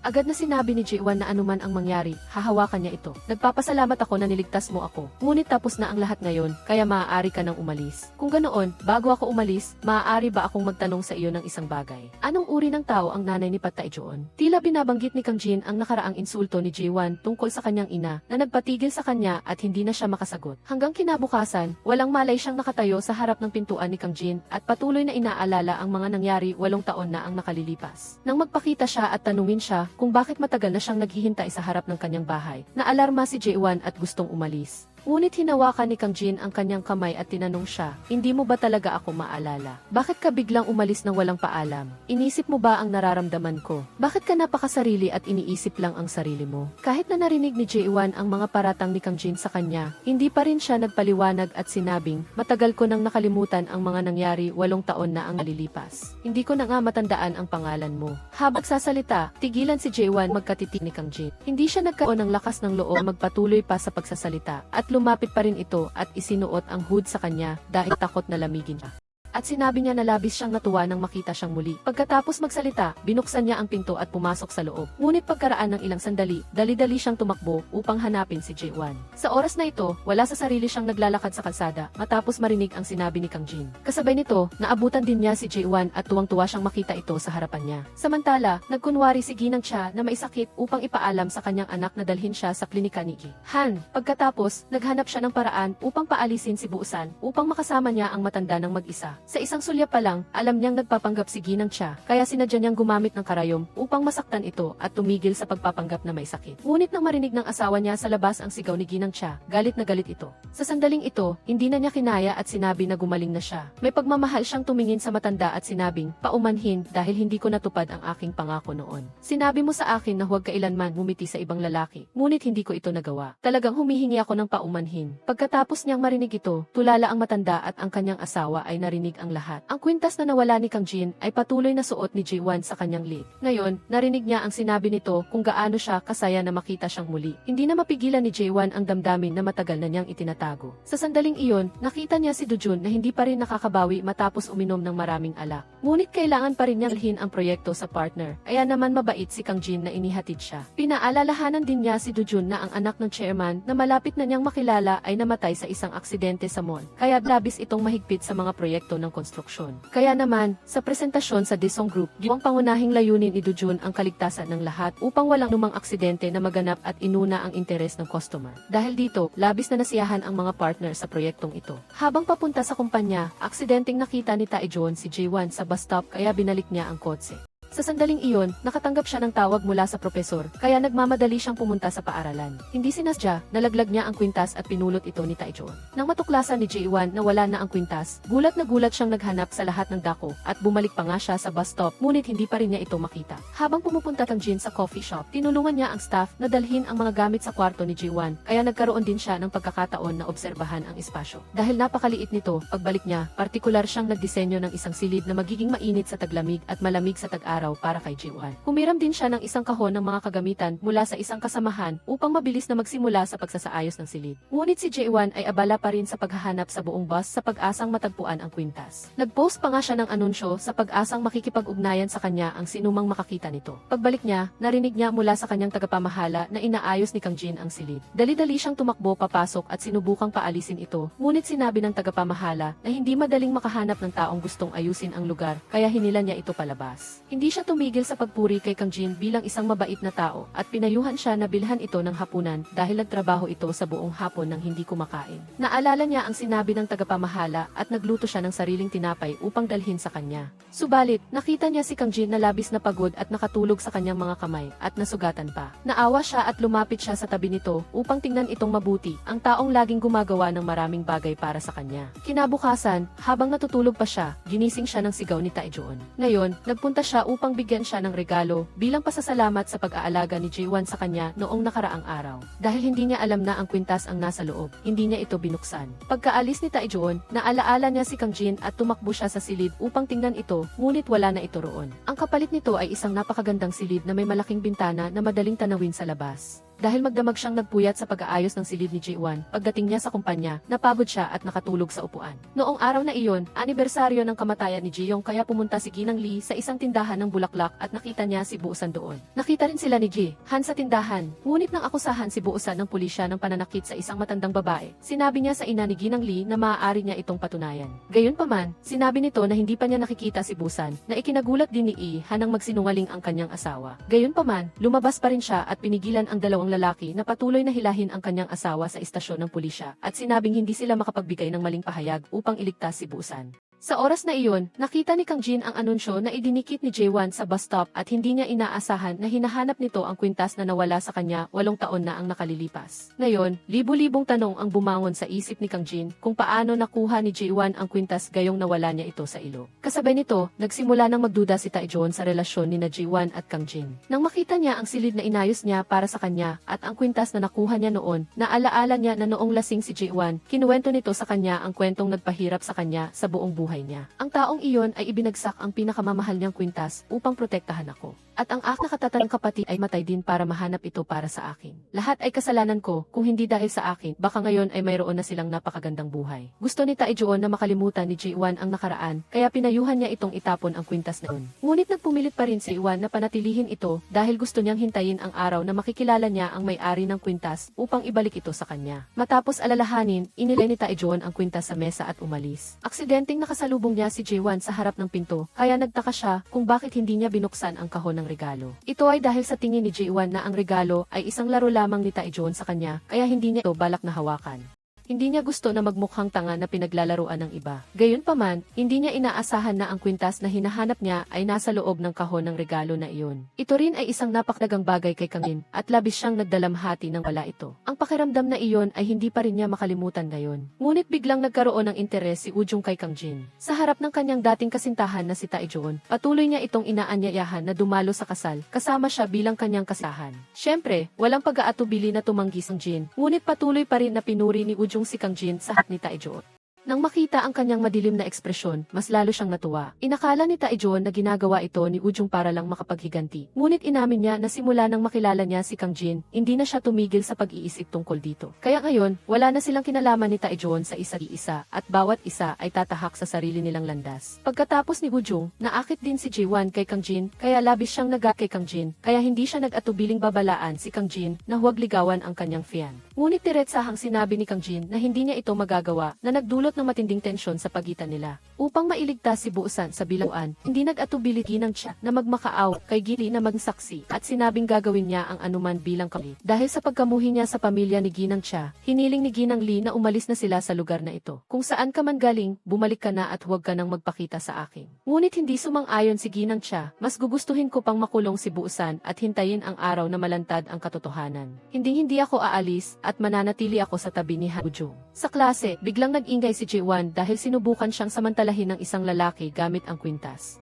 Agad na sinabi ni Jae-won na anuman ang mangyari, hahawakan niya ito. Nagpapasalamat ako na niligtas mo ako. Ngunit tapos na ang lahat ngayon, kaya maaari ka nang umalis. Kung ganoon, bago ako umalis, maaari ba akong magtanong sa iyo ng isang bagay? Anong uri ng tao ang nanay ni Taejon? Tila binabanggit ni Kang Jin ang nakaraang insulto ni Jae-won tungkol sa kanyang ina na nagpatigil sa kanya at hindi na siya makasagot. Hanggang kinabukasan, walang malay siyang nakatayo sa harap ng pintuan ni Kang Jin at patuloy na inaalala ang mga nangyari 8 taon na ang nakalilipas. Nang magpakita siya at tanungin siya kung bakit matagal na siyang naghihintay sa harap ng kanyang bahay, naalarma si Jae-won at gustong umalis. Ngunit hinawakan ni Kang Jin ang kanyang kamay at tinanong siya, hindi mo ba talaga ako maalala? Bakit ka biglang umalis ng walang paalam? Inisip mo ba ang nararamdaman ko? Bakit ka napakasarili at iniisip lang ang sarili mo? Kahit na narinig ni Jae-won ang mga paratang ni Kang Jin sa kanya, hindi pa rin siya nagpaliwanag at sinabing, matagal ko nang nakalimutan ang mga nangyari 8 taon na ang nalilipas. Hindi ko na nga matandaan ang pangalan mo. Habang sasalita, tigilan si Jae-won magkatitig ni Kang Jin. Hindi siya nagkaroon ng lakas ng loob magpatuloy pa sa pagsasalita at lumapit pa rin ito at isinuot ang hood sa kanya dahil takot na lamigin siya. At sinabi niya na labis siyang natuwa nang makita siyang muli. Pagkatapos magsalita, binuksan niya ang pinto at pumasok sa loob. Ngunit pagkaraan ng ilang sandali, dali-dali siyang tumakbo upang hanapin si Jae-won. Sa oras na ito, wala sa sarili siyang naglalakad sa kalsada matapos marinig ang sinabi ni Kang Jin. Kasabay nito, naabutan din niya si Jae-won at tuwang-tuwa siyang makita ito sa harapan niya. Samantala, nagkunwari si Ginang Cha na may sakit upang ipaalam sa kanyang anak na dalhin siya sa klinika ni Gi. Han, pagkatapos, naghanap siya ng paraan upang paalisin si Buusan upang makasama niya ang matanda ng mag-isa. Sa isang sulyap pa lang, alam niyang nagpapanggap si Ginang Cha, kaya sinadya niyang gumamit ng karayom upang masaktan ito at tumigil sa pagpapanggap na may sakit. Ngunit nang marinig ng asawa niya sa labas ang sigaw ni Ginang Cha, galit na galit ito. Sa sandaling ito, hindi na niya kinaya at sinabi na gumaling na siya. May pagmamahal siyang tumingin sa matanda at sinabing, paumanhin dahil hindi ko natupad ang aking pangako noon. Sinabi mo sa akin na huwag kailanman ngumiti sa ibang lalaki, ngunit hindi ko ito nagawa. Talagang humihingi ako ng paumanhin. Pagkatapos niyang marinig ito, tulala ang matanda at ang kanyang asawa ay narinig ang lahat. Ang kwintas na nawala ni Kang Jin ay patuloy na suot ni Jae-won sa kanyang lit. Ngayon, narinig niya ang sinabi nito kung gaano siya kasaya na makita siyang muli. Hindi na mapigilan ni Jae-won ang damdamin na matagal na niyang itinatago. Sa sandaling iyon, nakita niya si Do-jun na hindi pa rin nakakabawi matapos uminom ng maraming alak. Ngunit kailangan pa rin niyang dalhin ang proyekto sa partner. Kaya naman mabait si Kang Jin na inihatid siya. Pinaalalahanan din niya si Do-jun na ang anak ng chairman na malapit na niyang makilala ay namatay sa isang aksidente sa mall. Kaya labis itong mahigpit sa mga proyekto ng konstruksyon. Kaya naman, sa presentasyon sa Daesung Group, ang pangunahing layunin ni Do-jun ang kaligtasan ng lahat upang walang numang aksidente na maganap at inuna ang interes ng customer. Dahil dito, labis na nasiyahan ang mga partner sa proyektong ito. Habang papunta sa kumpanya, aksidenteng nakita ni Taejon si Jae-won sa bus stop kaya binalik niya ang kotse. Sa sandaling iyon, nakatanggap siya ng tawag mula sa propesor, kaya nagmamadali siyang pumunta sa paaralan. Hindi sinasya, nalaglag niya ang kwintas at pinulot ito ni Taejon. Nang matuklasan ni Jae-won na wala na ang kwintas, gulat na gulat siyang naghanap sa lahat ng dako, at bumalik pa nga siya sa bus stop, ngunit hindi pa rin niya ito makita. Habang pumupunta Kang Jin sa coffee shop, tinulungan niya ang staff na dalhin ang mga gamit sa kwarto ni Jae-won, kaya nagkaroon din siya ng pagkakataon na obserbahan ang espasyo. Dahil napakaliit nito, pagbalik niya, partikular siyang nagdisenyo ng isang silid na magiging mainit sa taglamig at malamig sa tag-araw araw para kay Ji-wan. Humiram din siya ng isang kahon ng mga kagamitan mula sa isang kasamahan upang mabilis na magsimula sa pagsasaayos ng silid. Ngunit si Ji-wan ay abala pa rin sa paghahanap sa buong bus sa pag-asang matagpuan ang kwintas. Nag-post pa nga siya ng anunsyo sa pag-asang makikipag-ugnayan sa kanya ang sinumang makakita nito. Pagbalik niya, narinig niya mula sa kanyang tagapamahala na inaayos ni Kang Jin ang silid. Dali-dali siyang tumakbo papasok at sinubukang paalisin ito, ngunit sinabi ng tagapamahala na hindi madaling makahanap ng taong gustong ayusin ang lugar, kaya hinila niya ito palabas. Hindi siya tumigil sa pagpuri kay Kang Jin bilang isang mabait na tao at pinayuhan siya na bilhan ito ng hapunan dahil nagtrabaho ito sa buong hapon nang hindi kumakain. Naalala niya ang sinabi ng tagapamahala at nagluto siya ng sariling tinapay upang dalhin sa kanya. Subalit, nakita niya si Kang Jin na labis na pagod at nakatulog sa kanyang mga kamay at nasugatan pa. Naawa siya at lumapit siya sa tabi nito upang tingnan itong mabuti, ang taong laging gumagawa ng maraming bagay para sa kanya. Kinabukasan, habang natutulog pa siya, ginising siya ng sigaw ni Taejoon. Ngayon, nagpunta siya upang bigyan siya ng regalo bilang pasasalamat sa pag-aalaga ni Ji-wan sa kanya noong nakaraang araw. Dahil hindi niya alam na ang kwintas ang nasa loob, hindi niya ito binuksan. Pagkaalis ni Taejoon, naalaala niya si Kang Jin at tumakbo siya sa silid upang tingnan ito, ngunit wala na ito roon. Ang kapalit nito ay isang napakagandang silid na may malaking bintana na madaling tanawin sa labas. Dahil magdamag siyang nagpuyat sa pag-aayos ng silid ni Ji-wan, pagdating niya sa kumpanya, napagod siya at nakatulog sa upuan. Noong araw na iyon, anibersaryo ng kamatayan ni Ji-yong kaya pumunta si Ginang Lee sa isang tindahan ng bulaklak at nakita niya si Buusan doon. Nakita rin sila ni Ji-han sa tindahan, ngunit nang akusahan si Buusan ng pulisya ng pananakit sa isang matandang babae, sinabi niya sa ina ni Ginang Lee na maaari niya itong patunayan. Gayunpaman, sinabi nito na hindi pa niya nakikita si Buusan, na ikinagulat din ni Lee-han nang magsinungaling ang kanyang asawa. Gayunpaman, lumabas pa rin siya at pinigilan ang dalawang lalaki na patuloy na hilahin ang kanyang asawa sa istasyon ng pulisya at sinabing hindi sila makapagbigay ng maling pahayag upang iligtas si Buusan. Sa oras na iyon, nakita ni Kang Jin ang anunsyo na idinikit ni Ji-wan sa bus stop at hindi niya inaasahan na hinahanap nito ang kwintas na nawala sa kanya 8 taon na ang nakalilipas. Ngayon, libu-libong tanong ang bumangon sa isip ni Kang Jin kung paano nakuha ni Ji-wan ang kwintas gayong nawala niya ito sa ilog. Kasabay nito, nagsimula nang magduda si Taejoon sa relasyon ni na Ji-wan at Kang Jin. Nang makita niya ang silid na inayos niya para sa kanya at ang kwintas na nakuha niya noon, naalaala niya na noong lasing si Ji-wan, kinuwento nito sa kanya ang kwentong nagpahirap sa kanya sa buong buhay niya. Ang taong iyon ay ibinagsak ang pinakamamahal niyang kwintas upang protektahan ako. At ang aking nakatatang kapatid ay matay din para mahanap ito para sa akin. Lahat ay kasalanan ko, kung hindi dahil sa akin, baka ngayon ay mayroon na silang napakagandang buhay. Gusto ni Taejoon na makalimutan ni Ji-wan ang nakaraan, kaya pinayuhan niya itong itapon ang kwintas na yun. Ngunit nagpumilit pa rin si Ji-wan na panatilihin ito dahil gusto niyang hintayin ang araw na makikilala niya ang may-ari ng kwintas upang ibalik ito sa kanya. Matapos alalahanin, inilay ni Taejoon ang kwintas sa mesa at umalis. Aksidenteng nakasalubong niya si Ji-wan sa harap ng pinto, kaya nagtaka siya kung bakit hindi niya binuksan ang kahon ng regalo. Ito ay dahil sa tingin ni Ji-wan na ang regalo ay isang laro lamang ni Taejoon sa kanya, kaya hindi niya ito balak na hawakan. Hindi niya gusto na magmukhang tanga na pinaglalaruan ng iba. Gayunpaman, hindi niya inaasahan na ang kwintas na hinahanap niya ay nasa loob ng kahon ng regalo na iyon. Ito rin ay isang napakadagang bagay kay Kang Jin at labis siyang nagdalamhati nang wala ito. Ang pakiramdam na iyon ay hindi pa rin niya makalimutan ngayon. Ngunit biglang nagkaroon ng interes si Woo-jung kay Kang Jin. Sa harap ng kanyang dating kasintahan na si Taejoon, patuloy niya itong inaanyayahan na dumalo sa kasal, kasama siya bilang kanyang kasahan. Siyempre, walang pag-aatubili na tumanggi si Jin, ngunit patuloy pa rin na pinuri ni Woo-jung si Kang Jin sa harap ni Taejoon. Nang makita ang kanyang madilim na ekspresyon, mas lalo siyang natuwa. Inakala ni Taejoon na ginagawa ito ni Woo-jung para lang makapaghiganti. Ngunit inamin niya na simula nang makilala niya si Kang Jin, hindi na siya tumigil sa pag-iisip tungkol dito. Kaya ngayon, wala na silang kinalaman ni Taejoon sa isa't isa at bawat isa ay tatahak sa sarili nilang landas. Pagkatapos ni Woo-jung, naakit din si Ji-wan kay Kang Jin, kaya labis siyang kay Kang Jin, kaya hindi siya nag-atubiling babalaan si Kang Jin na huwag ligawan ang kanyang fian. Ngunit diretsahang sinabi ni Kang Jin na hindi niya ito magagawa, na nagdulot ng matinding tensyon sa pagitan nila. Upang mailigtas si Buusan sa bilauan, hindi nag-atubili Ginang siya na magmakaaw kay Gili na magsaksi at sinabing gagawin niya ang anuman bilang kapalit. Dahil sa pagkamuhi niya sa pamilya ni Ginang Chia, hiniling ni Ginang Lee na umalis na sila sa lugar na ito. Kung saan ka man galing, bumalik ka na at huwag ka nang magpakita sa akin. Ngunit hindi sumang-ayon si Ginang Chia, mas gugustuhin ko pang makulong si Buusan at hintayin ang araw na malantad ang katotohanan. Hindi ako aalis at mananatili ako sa tabi ni Woo-jung. Sa klase, biglang nag-ingay si Ji-wan dahil sinubukan siyang samantalahin ng isang lalaki gamit ang kwintas.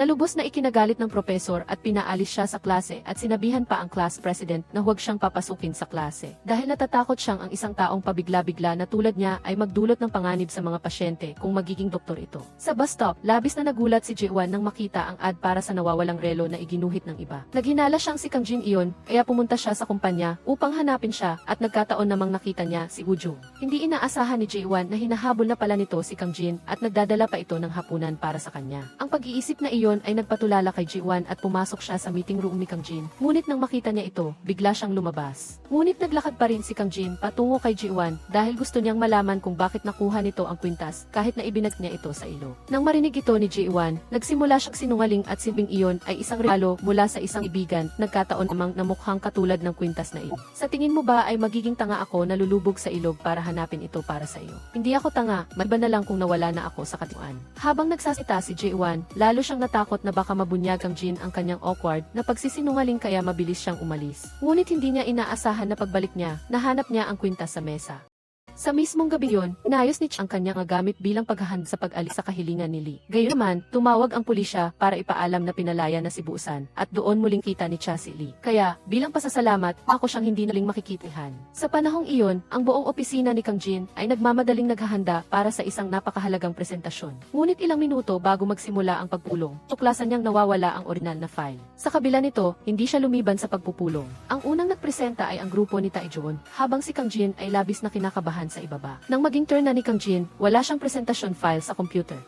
Nalubos na ikinagalit ng propesor at pinaalis siya sa klase at sinabihan pa ang class president na huwag siyang papasukin sa klase. Dahil natatakot siyang ang isang taong pabigla-bigla na tulad niya ay magdulot ng panganib sa mga pasyente kung magiging doktor ito. Sa bus stop, labis na nagulat si Ji-wan nang makita ang ad para sa nawawalang relo na iginuhit ng iba. Naghinala siyang si Kang Jin iyon, kaya pumunta siya sa kumpanya upang hanapin siya at nagkataon namang nakita niya si Woo-jung. Hindi inaasahan ni Ji-wan na hinahabol na pala nito si Kang Jin at nagdadala pa ito ng hapunan para sa kanya. Ang pag-iisip na iyon ay nagpatulala kay Ji-wan at pumasok siya sa meeting room ni Kang Jin. Ngunit nang makita niya ito, bigla siyang lumabas. Ngunit naglakad pa rin si Kang Jin patungo kay Ji-wan dahil gusto niyang malaman kung bakit nakuha nito ang kwintas kahit na ibinag niya ito sa ilog. Nang marinig ito ni Ji-wan, nagsimula siyang sinungaling at sibing iyon ay isang regalo mula sa isang ibigan, nagkataon namang na mukhang katulad ng kwintas na iyon. Sa tingin mo ba ay magiging tanga ako na lulubog sa ilog para hanapin ito para sa iyo? Hindi ako tanga, maliban na lang kung nawala na ako sa katiwaan. Habang nagsasita si Ji-wan, lalo siyang natakot na baka mabunyag ang Jin ang kanyang awkward na pagsisinungaling kaya mabilis siyang umalis. Ngunit hindi niya inaasahan na pagbalik niya, nahanap niya ang kwintas sa mesa. Sa mismong gabi yon, inayos ni Ch ang kanyang gamit bilang paghahanda sa pag-alis sa kahilingan ni Lee. Gayunman, tumawag ang pulisya para ipaalam na pinalaya na si Busan at doon muling kita ni Cha si Lee. Kaya, bilang pasasalamat, ako siyang hindi naling makikitihan. Sa panahong iyon, ang buong opisina ni Kang Jin ay nagmamadaling naghahanda para sa isang napakahalagang presentasyon. Ngunit ilang minuto bago magsimula ang pagpulong, tuklasan niyang nawawala ang original na file. Sa kabila nito, hindi siya lumiban sa pagpupulong. Ang unang nagpresenta ay ang grupo ni Taejoon, habang si Kang Jin ay labis na kinakabahan sa ibaba. Nang maging turn na ni Kang Jin, wala siyang presentasyon file sa computer.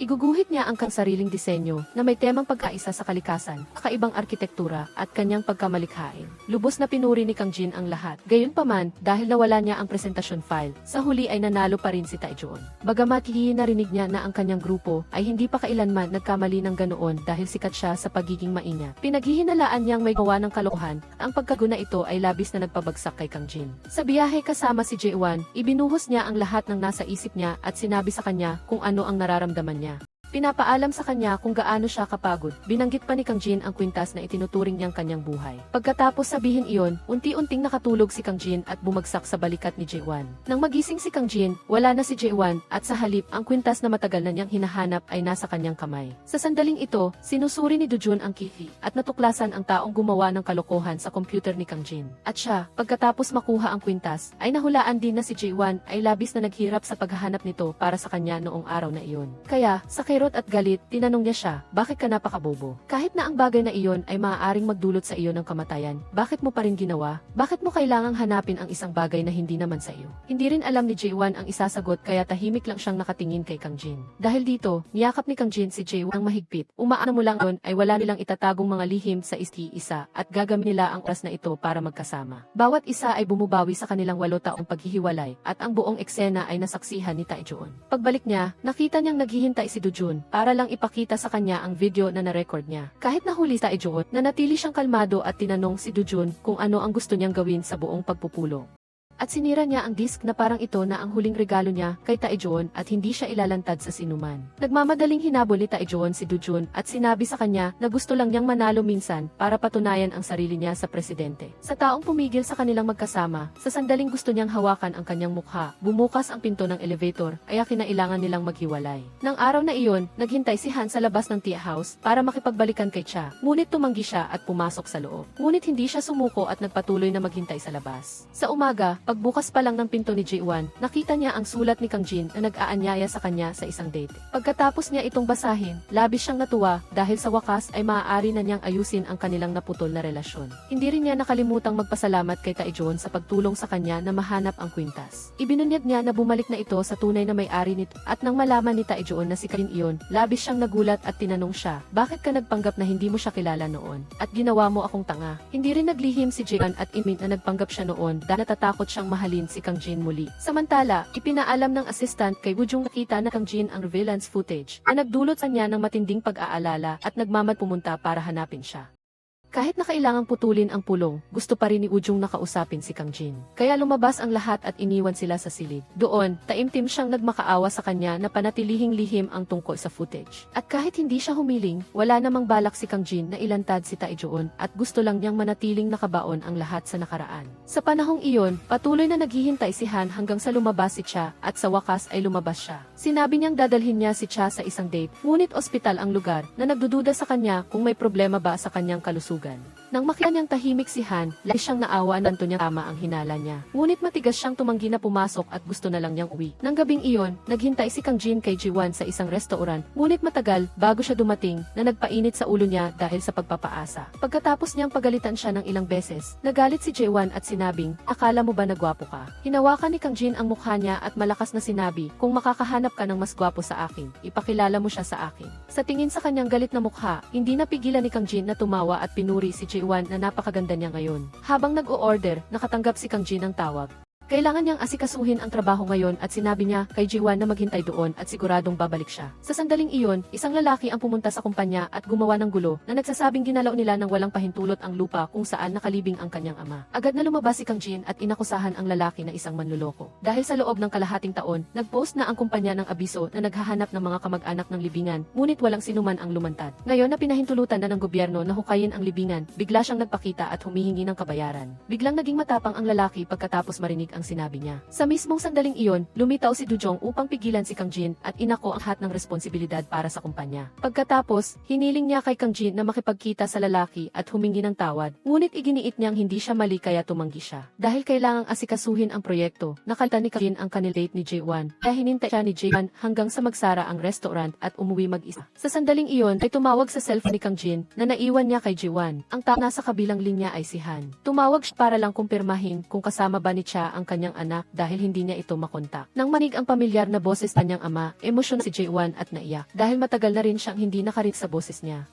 Iguguhit niya ang kanyang sariling disenyo na may temang pagkaisa sa kalikasan, kakaibang arkitektura at kanyang pagkamalikhain. Lubos na pinuri ni Kang Jin ang lahat. Gayunpaman, dahil nawala niya ang presentasyon file, sa huli ay nanalo pa rin si Taejoon. Bagamat narinig niya na ang kanyang grupo ay hindi pa kailanman nagkamali ng ganoon dahil sikat siya sa pagiging maingat. Pinaghihinalaan niyang may gawa ng kalokohan, ang pagkaguna ito ay labis na nagpabagsak kay Kang Jin. Sa biyahe kasama si Ji-wan, ibinuhos niya ang lahat ng nasa isip niya at sinabi sa kanya kung ano ang nararamdaman niya. Pinapaalam sa kanya kung gaano siya kapagod. Binanggit pa ni Kang Jin ang kwintas na itinuturing niyang kanyang buhay. Pagkatapos sabihin iyon, unti-unting nakatulog si Kang Jin at bumagsak sa balikat ni Ji-wan. Nang magising si Kang Jin, wala na si Ji-wan at sa halip ang kwintas na matagal na niyang hinahanap ay nasa kanyang kamay. Sa sandaling ito, sinusuri ni Do-jun ang key at natuklasan ang taong gumawa ng kalokohan sa computer ni Kang Jin. At siya, pagkatapos makuha ang kwintas, ay nahulaan din na si Ji-wan ay labis na naghirap sa paghahanap nito para sa kanya noong araw na iyon. Kaya, sa at galit, tinanong niya siya, bakit ka napakabobo? Kahit na ang bagay na iyon ay maaaring magdulot sa iyo ng kamatayan, bakit mo pa rin ginawa? Bakit mo kailangang hanapin ang isang bagay na hindi naman sa iyo? Hindi rin alam ni Ji-wan ang isasagot kaya tahimik lang siyang nakatingin kay Kang Jin. Dahil dito, niyakap ni Kang Jin si Ji-wan ng mahigpit. Umaano mo lang yon ay wala nilang itatagong mga lihim sa isa at gagamit nila ang oras na ito para magkasama. Bawat isa ay bumubawi sa kanilang 8 taong paghihiwalay at ang buong eksena ay nasaksihan ni Taejoon. Pagbalik niya, nakita niyang naghihintay si Do-jun para lang ipakita sa kanya ang video na na-record niya. Kahit nahuli sa Taejoon, nanatili siyang kalmado at tinanong si Do-jun kung ano ang gusto niyang gawin sa buong pagpupulong. At sinira niya ang disk na parang ito na ang huling regalo niya kay Taejoon at hindi siya ilalantad sa sinuman. Nagmamadaling hinabol ni Taejoon si Do-jun at sinabi sa kanya na gusto lang niyang manalo minsan para patunayan ang sarili niya sa presidente. Sa taong pumigil sa kanilang magkasama, sa sandaling gusto niyang hawakan ang kanyang mukha, bumukas ang pinto ng elevator, kaya kinailangan nilang maghiwalay. Nang araw na iyon, naghintay si Han sa labas ng tea house para makipagbalikan kay Cha. Ngunit tumanggi siya at pumasok sa loob. Ngunit hindi siya sumuko at nagpatuloy na maghintay sa labas. Sa umaga, pagbukas pa lang ng pinto ni Ji-wan, nakita niya ang sulat ni Kang Jin na nag-aanyaya sa kanya sa isang date. Pagkatapos niya itong basahin, labis siyang natuwa dahil sa wakas ay maaari na niyang ayusin ang kanilang naputol na relasyon. Hindi rin niya nakalimutang magpasalamat kay Taejoon sa pagtulong sa kanya na mahanap ang kwintas. Ibinunyag niya na bumalik na ito sa tunay na may-ari nito at nang malaman ni Taejoon na si Kang Jin iyon, labis siyang nagulat at tinanong siya, bakit ka nagpanggap na hindi mo siya kilala noon? At ginawa mo akong tanga. Hindi rin naglihim si Ji-wan at Inmin na nagpanggap siya noon dahil natatakot siyang mahalin si Kang Jin muli. Samantala, ipinaalam ng assistant kay Woo-jung nakita na Kang Jin ang surveillance footage na nagdulot sa niya ng matinding pag-aalala at nagmamad pumunta para hanapin siya. Kahit na kailangang putulin ang pulong, gusto pa rin ni Ujung nakausapin si Kang Jin. Kaya lumabas ang lahat at iniwan sila sa silid. Doon, taimtim siyang nagmakaawa sa kanya na panatilihing lihim ang tungkol sa footage. At kahit hindi siya humiling, wala namang balak si Kang Jin na ilantad si Taejoon at gusto lang niyang manatiling nakabaon ang lahat sa nakaraan. Sa panahong iyon, patuloy na naghihintay si Han hanggang sa lumabas si Cha at sa wakas ay lumabas siya. Sinabi niyang dadalhin niya si Cha sa isang date, ngunit ospital ang lugar na nagdududa sa kanya kung may problema ba sa kanyang kalusugan. Nang makita niyang tahimik si Han, lagi siyang naawa na niya tama ang hinala niya. Ngunit matigas siyang tumanggi na pumasok at gusto na lang niyang uwi. Nang gabing iyon, naghintay si Kang Jin kay Ji-won sa isang restaurant, ngunit matagal bago siya dumating na nagpainit sa ulo niya dahil sa pagpapaasa. Pagkatapos niyang pagalitan siya ng ilang beses, nagalit si Ji-won at sinabing, akala mo ba na gwapo ka? Hinawakan ni Kang Jin ang mukha niya at malakas na sinabi, kung makakahanap ka ng mas gwapo sa akin, ipakilala mo siya sa akin. Sa tingin sa kanyang galit na mukha, hindi napigilan ni Kang Jin na tumawa at pinuri si Ji-won na napakaganda niya ngayon. Habang nag-o-order, nakatanggap si Kang Jin ng tawag. Kailangan niyang asikasuhin ang trabaho ngayon at sinabi niya kay Ji-won na maghintay doon at siguradong babalik siya. Sa sandaling iyon, isang lalaki ang pumunta sa kumpanya at gumawa ng gulo na nagsasabing ginalaw nila ng walang pahintulot ang lupa kung saan nakalibing ang kanyang ama. Agad na lumabas si Kang Jin at inakusahan ang lalaki na isang manluloko. Dahil sa loob ng kalahating taon, nag-post na ang kumpanya ng abiso na naghahanap ng mga kamag-anak ng libingan, ngunit walang sinuman ang lumantad. Ngayon na pinahintulutan na ng gobyerno na hukayin ang libingan, bigla siyang nagpakita at humihingi ng kabayaran. Biglang naging matapang ang lalaki pagkatapos marinig ang sinabi niya. Sa mismong sandaling iyon, lumitaw si Dujong upang pigilan si Kang Jin at inako ang lahat ng responsibilidad para sa kumpanya. Pagkatapos, hiniling niya kay Kang Jin na makipagkita sa lalaki at humingi ng tawad, ngunit iginiit niyang hindi siya mali kaya tumanggi siya. Dahil kailangang asikasuhin ang proyekto, nakalta ni Kang Jin ang kanildate ni Ji-won, kaya hinintay siya ni Ji-won hanggang sa magsara ang restaurant at umuwi mag-isa. Sa sandaling iyon ay tumawag sa cellphone ni Kang Jin na naiwan niya kay Ji-won. Ang tao nasa kabilang linya ay si Han. Tumawag siya para lang kumpirmahin kung kasama ba ni Cha ang kanyang anak dahil hindi niya ito makontak. Nang manig ang pamilyar na boses ng kanyang ama, emosyon si Ji-won at naiyak dahil matagal na rin siyang hindi nakarinig sa boses niya.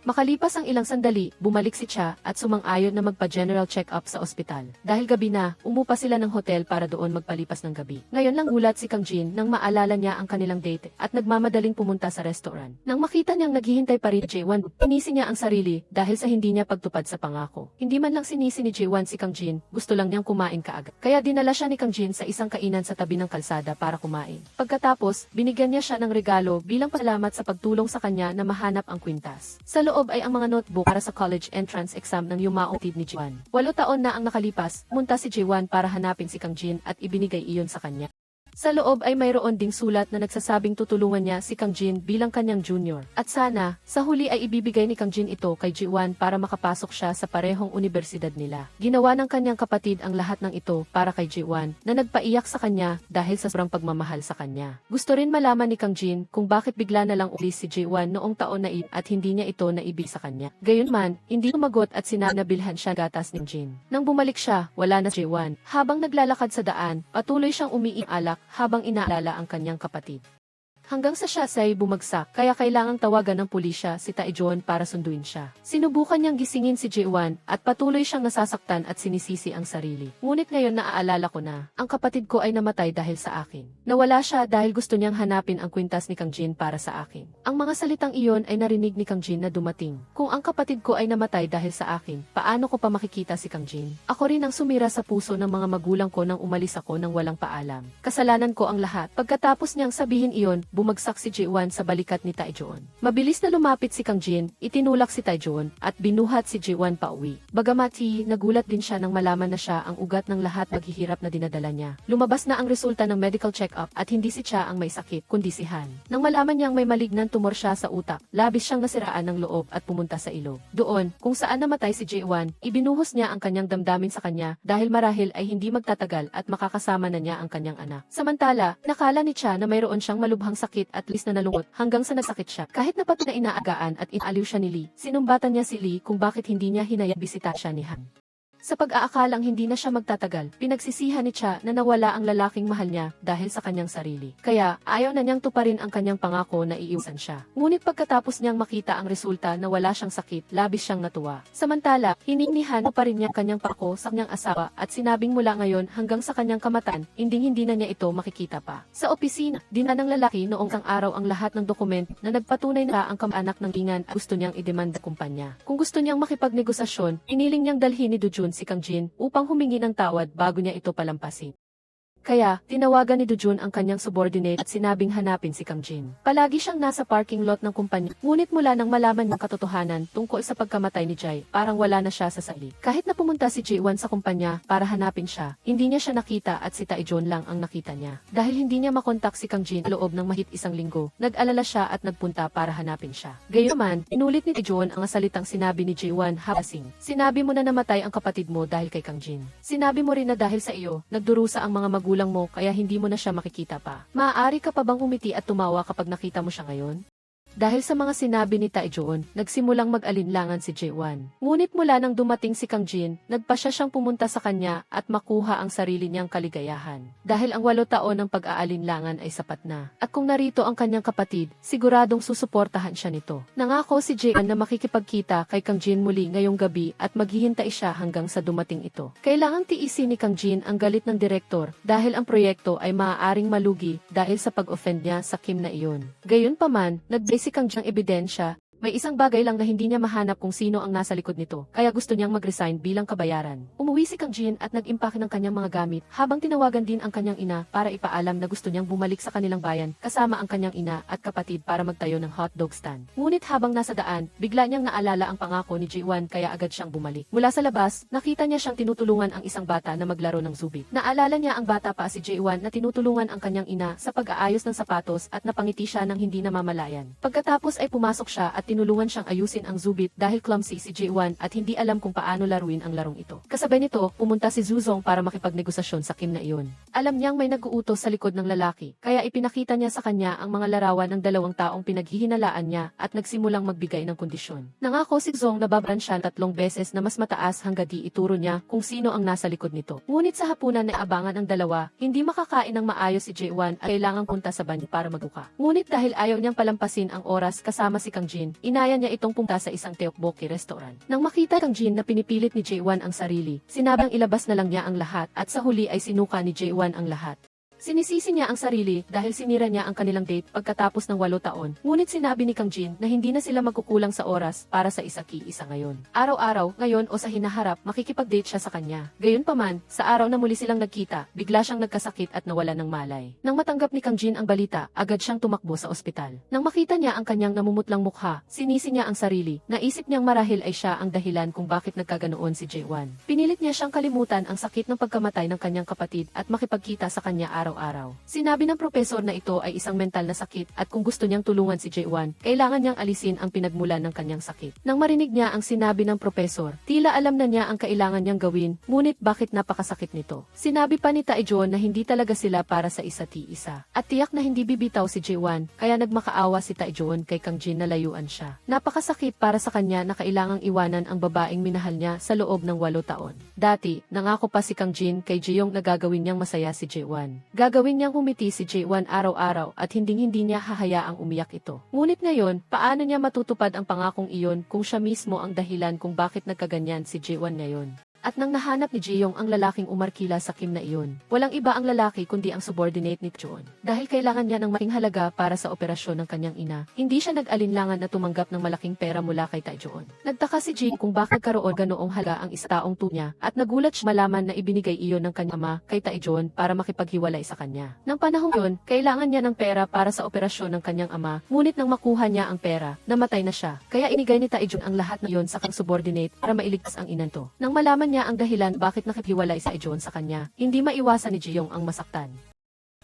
Makalipas ang ilang sandali, bumalik si Cha at sumang-ayon na magpa-general check-up sa ospital. Dahil gabi na, umupa sila ng hotel para doon magpalipas ng gabi. Ngayon lang gulat si Kang Jin nang maalala niya ang kanilang date at nagmamadaling pumunta sa restaurant. Nang makita niyang naghihintay pa rin si Ji-won, pinisi niya ang sarili dahil sa hindi niya pagtupad sa pangako. Hindi man lang sinisi ni Ji-won si Kang Jin, gusto lang niyang kumain kaagad. Kaya dinala siya ni Kang Jin sa isang kainan sa tabi ng kalsada para kumain. Pagkatapos, binigyan niya siya ng regalo bilang pasalamat sa pagtulong sa kanya na mahanap ang kwintas. Sa loob ay ang mga notebook para sa college entrance exam ng yumaong tid ni Ji-won. 8 taon na ang nakalipas, munta si Ji-won para hanapin si Kang Jin at ibinigay iyon sa kanya. Sa loob ay mayroon ding sulat na nagsasabing tutulungan niya si Kang Jin bilang kanyang junior. At sana, sa huli ay ibibigay ni Kang Jin ito kay Ji-won para makapasok siya sa parehong universidad nila. Ginawa ng kanyang kapatid ang lahat ng ito para kay Ji-won na nagpaiyak sa kanya dahil sa sobrang pagmamahal sa kanya. Gusto rin malaman ni Kang Jin kung bakit bigla na lang ulis si Ji-won noong taon na at hindi niya ito naibig sa kanya. Gayunman, hindi sumagot at sinanabilhan siya gatas ni Jin. Nang bumalik siya, wala na si Ji-won. Habang naglalakad sa daan, patuloy siyang umiialak habang inaalala ang kanyang kapatid. Hanggang sa siya ay bumagsak, kaya kailangang tawagan ng pulisya si Taejoon para sunduin siya. Sinubukan niyang gisingin si Ji-won at patuloy siyang nasasaktan at sinisisi ang sarili. Ngunit ngayon naaalala ko na, ang kapatid ko ay namatay dahil sa akin. Nawala siya dahil gusto niyang hanapin ang kwintas ni Kang Jin para sa akin. Ang mga salitang iyon ay narinig ni Kang Jin na dumating. Kung ang kapatid ko ay namatay dahil sa akin, paano ko pa makikita si Kang Jin? Ako rin ang sumira sa puso ng mga magulang ko nang umalis ako nang walang paalam. Kasalanan ko ang lahat. Pagkatapos niyang sabihin iyon, bumagsak si Ji-won sa balikat ni Taejoon. Mabilis na lumapit si Kang Jin, itinulak si Taejoon, at binuhat si Ji-won pauwi. Bagamat nagulat din siya nang malaman na siya ang ugat ng lahat maghihirap na dinadala niya. Lumabas na ang resulta ng medical check-up at hindi si Cha ang may sakit, kundi si Han. Nang malaman niyang may malignan tumor siya sa utak, labis siyang nasiraan ng loob at pumunta sa ilog. Doon, kung saan namatay si Ji-won, ibinuhos niya ang kanyang damdamin sa kanya dahil marahil ay hindi magtatagal at makakasama na niya ang kanyang anak. Samantala, nakala ni Cha na mayroon siyang malubhang sakit at least na nalungkot hanggang sa nasakit siya. Kahit na pati na inaagaan at inaliw siya ni Lee, sinumbatan niya si Lee kung bakit hindi niya hinayang bisita siya ni Han. Sa pag-aakalang hindi na siya magtatagal, pinagsisihan ni Cha na nawala ang lalaking mahal niya dahil sa kanyang sarili. Kaya, ayaw na niyang tuparin ang kanyang pangako na iiwasan siya. Ngunit pagkatapos niyang makita ang resulta na wala siyang sakit, labis siyang natuwa. Samantala, hininihan pa rin niya kanyang pako sa kanyang asawa at sinabing mula ngayon hanggang sa kanyang kamatan, hindi na niya ito makikita pa. Sa opisina, dinala ng lalaki noong isang araw ang lahat ng dokument na nagpatunay na ang kamag-anak ng Lingan at gusto niyang idemanda kumpanya. Kung gusto niyang makipagnegosasyon, iniling niyang dalhin ni Dujun si Kang Jin upang humingi ng tawad bago niya ito palampasin. Kaya, tinawagan ni Dujun ang kanyang subordinate at sinabing hanapin si Kang Jin. Palagi siyang nasa parking lot ng kumpanya, ngunit mula nang malaman ng katotohanan tungkol sa pagkamatay ni Jai, parang wala na siya sa sali. Kahit na pumunta si Ji-won sa kumpanya para hanapin siya, hindi niya siya nakita at si Tae-jon lang ang nakita niya. Dahil hindi niya makontak si Kang Jin loob ng mahigit isang linggo, nag-alala siya at nagpunta para hanapin siya. Gayunman, inulit ni Tae-jon ang salitang sinabi ni Ji-won habasing. Sinabi mo na namatay ang kapatid mo dahil kay Kang Jin. Sinabi mo rin na dahil sa iyo, nagdurusa ang mga magulang mo kaya hindi mo na siya makikita pa. Maaari ka pa bang umiti at tumawa kapag nakita mo siya ngayon? Dahil sa mga sinabi ni Tae-jon, nagsimulang mag-alinlangan si Jae-won. Ngunit mula nang dumating si Kang Jin, nagpasya siyang pumunta sa kanya at makuha ang sarili niyang kaligayahan. Dahil ang 8 taon ng pag-aalinlangan ay sapat na. At kung narito ang kanyang kapatid, siguradong susuportahan siya nito. Nangako si Jae-won na makikipagkita kay Kang Jin muli ngayong gabi at maghihintay siya hanggang sa dumating ito. Kailangang tiisin ni Kang Jin ang galit ng direktor dahil ang proyekto ay maaaring malugi dahil sa pag-offend niya sa Kim na iyon. Gayunpaman, nagbase si Kang Jin ng ebidensya, may isang bagay lang na hindi niya mahanap kung sino ang nasa likod nito, kaya gusto niyang mag-resign bilang kabayaran. Umuwi si Kang Jin at nag-impake ng kanyang mga gamit, habang tinawagan din ang kanyang ina para ipaalam na gusto niyang bumalik sa kanilang bayan, kasama ang kanyang ina at kapatid para magtayo ng hotdog stand. Ngunit habang nasa daan, bigla niyang naalala ang pangako ni Ji-won kaya agad siyang bumalik. Mula sa labas, nakita niya siyang tinutulungan ang isang bata na maglaro ng zubit. Naalala niya ang bata pa si Ji-won na tinutulungan ang kanyang ina sa pag-aayos ng sapatos at napangiti siya ng hindi namamalayan. Pagkatapos ay pumasok siya at tinulungan siyang ayusin ang zubit dahil clumsy si Ji-won at hindi alam kung paano laruin ang larong ito. Kasabay nito, pumunta si Zuzong para makipagnegosasyon sa Kim na iyon. Alam niyang may nag-uutos sa likod ng lalaki, kaya ipinakita niya sa kanya ang mga larawan ng 2 taong pinaghihinalaan niya at nagsimulang magbigay ng kondisyon. Nangako si Zong na babaran siya 3 beses na mas mataas hanggang di ituro niya kung sino ang nasa likod nito. Ngunit sa hapunan na abangan ang dalawa, hindi makakain ng maayos si Ji-won at kailangang punta sa banyo para magbuka. Ngunit dahil ayaw niyang palampasin ang oras kasama si Kang Jin, inaya niya itong pumunta sa isang tteokbokki restaurant. Nang makita Kang Jin na pinipilit ni Jae-won ang sarili, sinabang ilabas na lang niya ang lahat at sa huli ay sinuka ni Jae-won ang lahat. Sinisisi niya ang sarili dahil sinira niya ang kanilang date pagkatapos ng 8 taon. Ngunit sinabi ni Kang Jin na hindi na sila magkukulang sa oras para sa isa-ki-isa ngayon. Araw-araw, ngayon o sa hinaharap, makikipag-date siya sa kanya. Gayunpaman, sa araw na muli silang nagkita, bigla siyang nagkasakit at nawala ng malay. Nang matanggap ni Kang Jin ang balita, agad siyang tumakbo sa ospital. Nang makita niya ang kanyang namumutlang mukha, sinisi niya ang sarili. Naisip niyang marahil ay siya ang dahilan kung bakit nagkaganoon si Jae-won. Pinilit niya siyang kalimutan ang sakit ng pagkamatay ng kanyang kapatid at makipagkita sa kanya araw-araw. Sinabi ng propesor na ito ay isang mental na sakit at kung gusto niyang tulungan si Jae-won, kailangan niyang alisin ang pinagmulan ng kanyang sakit. Nang marinig niya ang sinabi ng propesor, tila alam na niya ang kailangan niyang gawin, ngunit bakit napakasakit nito. Sinabi pa ni Tae-jon na hindi talaga sila para sa isa't-isa. At tiyak na hindi bibitaw si Jae-won, kaya nagmakaawa si Tae-jon kay Kang Jin na layuan siya. Napakasakit para sa kanya na kailangang iwanan ang babaeng minahal niya sa loob ng 8 taon. Dati, nangako pa si Kang Jin kay Ji-young na gagawin niyang masaya si Jae-won. Gagawin niyang humiti si Jae-won araw-araw at hindi niya hahayaang umiyak ito. Ngunit ngayon, paano niya matutupad ang pangakong iyon kung siya mismo ang dahilan kung bakit nagkaganyan si Jae-won ngayon? At nang nahanap ni Ji-young ang lalaking umarkila sa Kim na iyon, walang iba ang lalaki kundi ang subordinate ni Chon. Dahil kailangan niya ng malaking halaga para sa operasyon ng kanyang ina, hindi siya nag-alinlangan na tumanggap ng malaking pera mula kay Tae-jon. Nagtaka si Ji kung bakit karoon ganoong halaga ang taong niya, at nagulat siya malaman na ibinigay iyon ng kanyang ama kay Tae-jon para makipaghiwalay sa kanya. Nang panahong yun, kailangan niya ng pera para sa operasyon ng kanyang ama, ngunit nang makuha niya ang pera, namatay na siya. Kaya inigay ni Tae-jon ang lahat na iyon sa kang subordinate para mailigtas ang inanto. Nang malaman niya ang dahilan bakit nakipaghiwalay si Tae-jon sa kanya, hindi maiwasan ni Ji-young ang masaktan.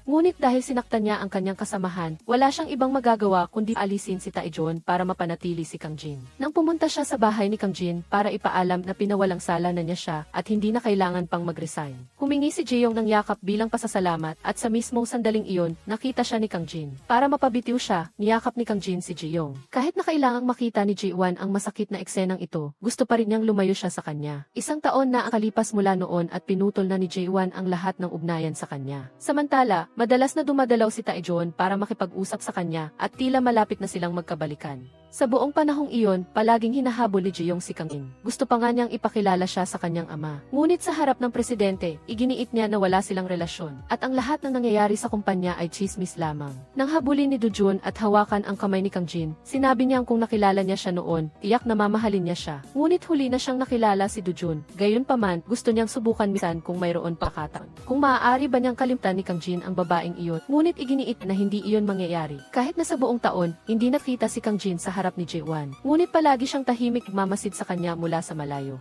Ngunit dahil sinaktan niya ang kanyang kasamahan, wala siyang ibang magagawa kundi alisin si Taejon para mapanatili si Kang Jin. Nang pumunta siya sa bahay ni Kang Jin para ipaalam na pinawalang sala na niya siya at hindi na kailangan pang mag-resign. Humingi si Jeyong ng yakap bilang pasasalamat at sa mismong sandaling iyon, nakita siya ni Kang Jin. Para mapabitiw siya, niyakap ni Kang Jin si Jeyong. Kahit na kailangang makita ni Ji-wan ang masakit na eksenang ito, gusto pa rin niyang lumayo siya sa kanya. Isang taon na ang kalipas mula noon at pinutol na ni Ji-wan ang lahat ng ugnayan sa kanya. Samantala, madalas na dumadalaw si Taejon para makipag-usap sa kanya at tila malapit na silang magkabalikan. Sa buong panahong iyon, palaging hinahabol ni Jeyong si Kang Jin. Gusto pa nga niyang ipakilala siya sa kanyang ama. Ngunit sa harap ng presidente, iginiit niya na wala silang relasyon at ang lahat ng nangyayari sa kumpanya ay chismis lamang. Nang habulin ni Do-jun at hawakan ang kamay ni Kang Jin, sinabi niyang kung nakilala niya siya noon, tiyak na mamahalin niya siya. Ngunit huli na siyang nakilala si Do-jun. Gayunpaman, gusto niyang subukan minsan kung mayroon pa kataon. Kung maaari ba niyang kalimtan ni Kang Jin ang babaeng iyon, ngunit iginiit na hindi iyon mangyayari. Kahit na sa buong taon, hindi nakita si Kang Jin sa harap ni Ji-wan. Ngunit palagi siyang tahimik mamasid sa kanya mula sa malayo.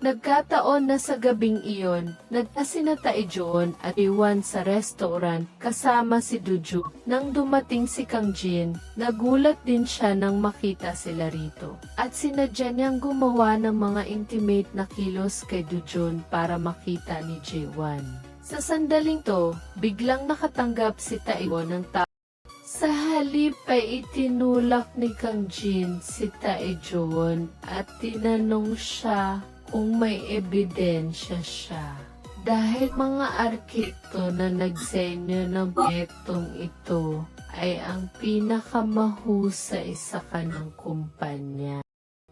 Nagkataon na sa gabing iyon, nagkasina Taejon at Ji-wan sa restaurant kasama si Do-jun. Nang dumating si Kang Jin, nagulat din siya nang makita sila rito. At sinadya niyang gumawa ng mga intimate na kilos kay Do-jun para makita ni Ji-wan. Sa sandaling to, biglang nakatanggap si Taejon ng sa halip ay itinulak ni Kang Jin si Taejon at tinanong siya kung may ebidensya siya. Dahil mga arkitekto na nagsenyo ng proyektong ito ay ang pinakamahusay sa kanang kumpanya.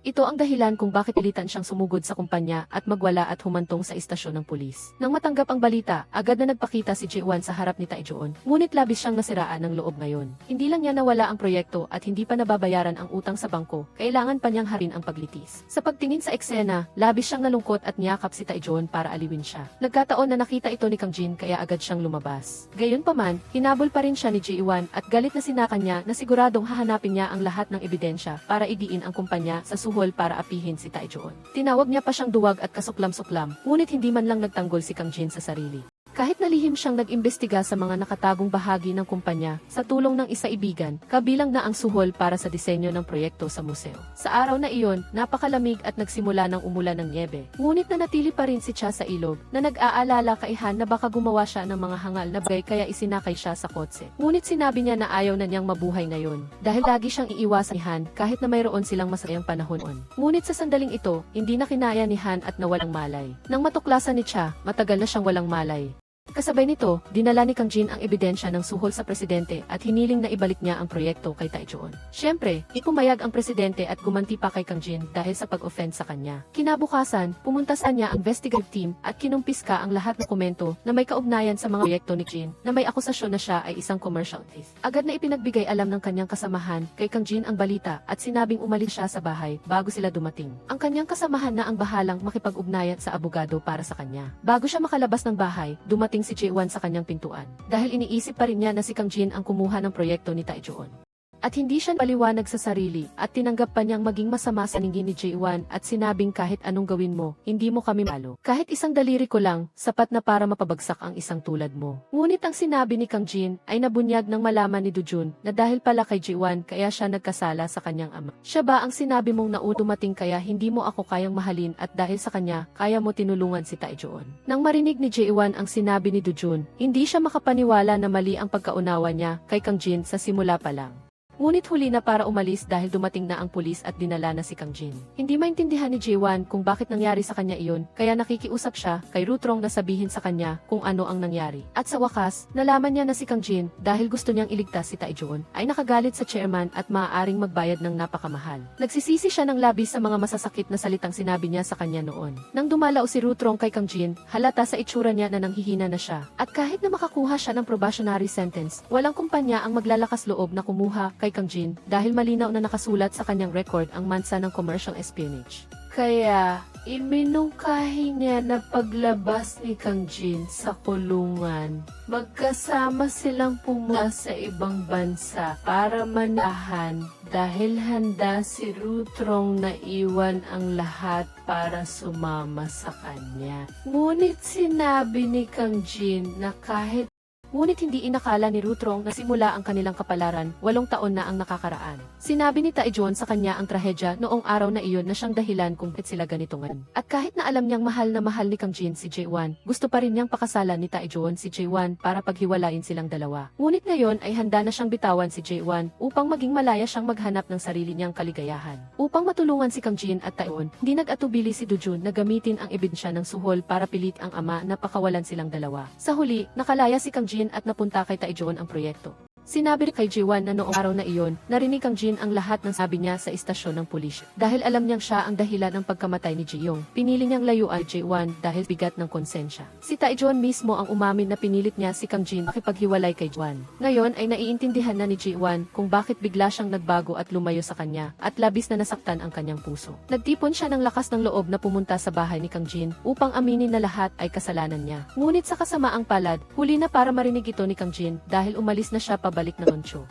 Ito ang dahilan kung bakit pilitan siyang sumugod sa kumpanya at magwala at humantong sa istasyon ng pulis. Nang matanggap ang balita, agad na nagpakita si Ji-wan sa harap ni Taejon, ngunit labis siyang nasiraan ng loob ngayon. Hindi lang niya nawala ang proyekto at hindi pa nababayaran ang utang sa bangko, kailangan pa niyang harin ang paglitis. Sa pagtingin sa eksena, labis siyang nalungkot at niyakap si Taejon para aliwin siya. Nagkataon na nakita ito ni Kang Jin kaya agad siyang lumabas. Gayunpaman, hinabol pa rin siya ni Ji-wan at galit na sinaka niya na siguradong hahanapin niya ang lahat ng ebidensya para idiin ang kumpanya sa para apihin si Taejon. Tinawag niya pa siyang duwag at kasuklam-suklam, ngunit hindi man lang nagtanggol si Kang Jin sa sarili. Kahit nalihim siyang nag-imbestiga sa mga nakatagong bahagi ng kumpanya, sa tulong ng isa-ibigan, kabilang na ang suhol para sa disenyo ng proyekto sa museo. Sa araw na iyon, napakalamig at nagsimula ng umulan ng niebe. Ngunit nanatili pa rin si Cha sa ilog, na nag-aalala kay Han na baka gumawa siya ng mga hangal na bagay kaya isinakay siya sa kotse. Ngunit sinabi niya na ayaw na niyang mabuhay ngayon, dahil lagi siyang iiwasan ni Han kahit na mayroon silang masayang panahon. Ngunit sa sandaling ito, hindi na kinaya ni Han at nawalang malay. Nang matuklasan ni Cha, matagal na siyang walang malay. Kasabay nito, dinala ni Kang Jin ang ebidensya ng suhol sa presidente at hiniling na ibalik niya ang proyekto kay Taejon. Siyempre, ipumayag ang presidente at gumanti pa kay Kang Jin dahil sa pag-offend sa kanya. Kinabukasan, pumunta sa niya ang investigative team at kinumpiska ang lahat ng komento na may kaugnayan sa mga proyekto ni Jin na may akusasyon na siya ay isang commercial thief. Agad na ipinagbigay alam ng kanyang kasamahan kay Kang Jin ang balita at sinabing umalis siya sa bahay bago sila dumating. Ang kanyang kasamahan na ang bahalang makipag-ugnayan sa abogado para sa kanya. Bago siya makalabas ng bahay, dumating si Ji-wan sa kanyang pintuan. Dahil iniisip pa rin niya na si Kang Jin ang kumuha ng proyekto ni Taejon. At hindi siya paliwanag sa sarili at tinanggap pa niyang maging masama sa tingin ni Ji-wan at sinabing kahit anong gawin mo, hindi mo kami malo. Kahit isang daliri ko lang, sapat na para mapabagsak ang isang tulad mo. Ngunit ang sinabi ni Kang Jin ay nabunyag ng malaman ni Do-jun na dahil pala kay Ji-wan kaya siya nagkasala sa kanyang ama. Siya ba ang sinabi mong nautumating kaya hindi mo ako kayang mahalin at dahil sa kanya, kaya mo tinulungan si Taejon? Nang marinig ni Ji-wan ang sinabi ni Do-jun, hindi siya makapaniwala na mali ang pagkaunawa niya kay Kang Jin sa simula pa lang. Ngunit huli na para umalis dahil dumating na ang pulis at dinala na si Kang Jin. Hindi maintindihan ni Ji-wan kung bakit nangyari sa kanya iyon, kaya nakikiusap siya kay Rutrong na sabihin sa kanya kung ano ang nangyari. At sa wakas, nalaman niya na si Kang Jin, dahil gusto niyang iligtas si Taejon, ay nakagalit sa chairman at maaaring magbayad ng napakamahal. Nagsisisi siya ng labis sa mga masasakit na salitang sinabi niya sa kanya noon. Nang dumalaw si Rutrong kay Kang Jin, halata sa itsura niya na nanghihina na siya. At kahit na makakuha siya ng probationary sentence, walang kumpanya ang maglalakas loob na kumuha kay Kang Jin dahil malinaw na nakasulat sa kanyang record ang mansa ng commercial espionage. Kaya, iminungkahi niya na paglabas ni Kang Jin sa kulungan, magkasama silang pumunta sa ibang bansa para manahan dahil handa si Rutrong na iwan ang lahat para sumama sa kanya. Ngunit sinabi ni Kang Jin na kahit Ngunit hindi inakala ni Rutrong na simula ang kanilang kapalaran, 8 taon na ang nakakaraan. Sinabi ni Taejon sa kanya ang trahedya noong araw na iyon na siyang dahilan kung bakit sila ganito ngayon. At kahit na alam niyang mahal na mahal ni Kang Jin si Jae-won, gusto pa rin niyang pakasalan ni Taejon si Jae-won para paghiwalayin silang dalawa. Ngunit ngayon ay handa na siyang bitawan si Jae-won upang maging malaya siyang maghanap ng sarili niyang kaligayahan. Upang matulungan si Kang Jin at Taejon, hindi nag-atubili si Do-jun na gamitin ang ebidensya ng suhol para pilit ang ama na pakawalan silang dalawa. Sa huli, nakalaya si Kang Jin at napunta kay Taejon ang proyekto. Sinabi kay Jae-won na noong araw na iyon, narinig Kang Jin ang lahat ng sabi niya sa istasyon ng pulisya. Dahil alam niyang siya ang dahilan ng pagkamatay ni Ji-young, pinili niyang layuan Jae-won dahil bigat ng konsensya. Si Taejon mismo ang umamin na pinilit niya si Kang Jin makipaghiwalay kay Jae-won. Ngayon ay naiintindihan na ni Jae-won kung bakit bigla siyang nagbago at lumayo sa kanya, at labis na nasaktan ang kanyang puso. Nagtipon siya ng lakas ng loob na pumunta sa bahay ni Kang Jin upang aminin na lahat ay kasalanan niya. Ngunit sa kasamaang palad, huli na para marinig ito ni Kang Jin dahil umalis na siya pabalik ng Oncho.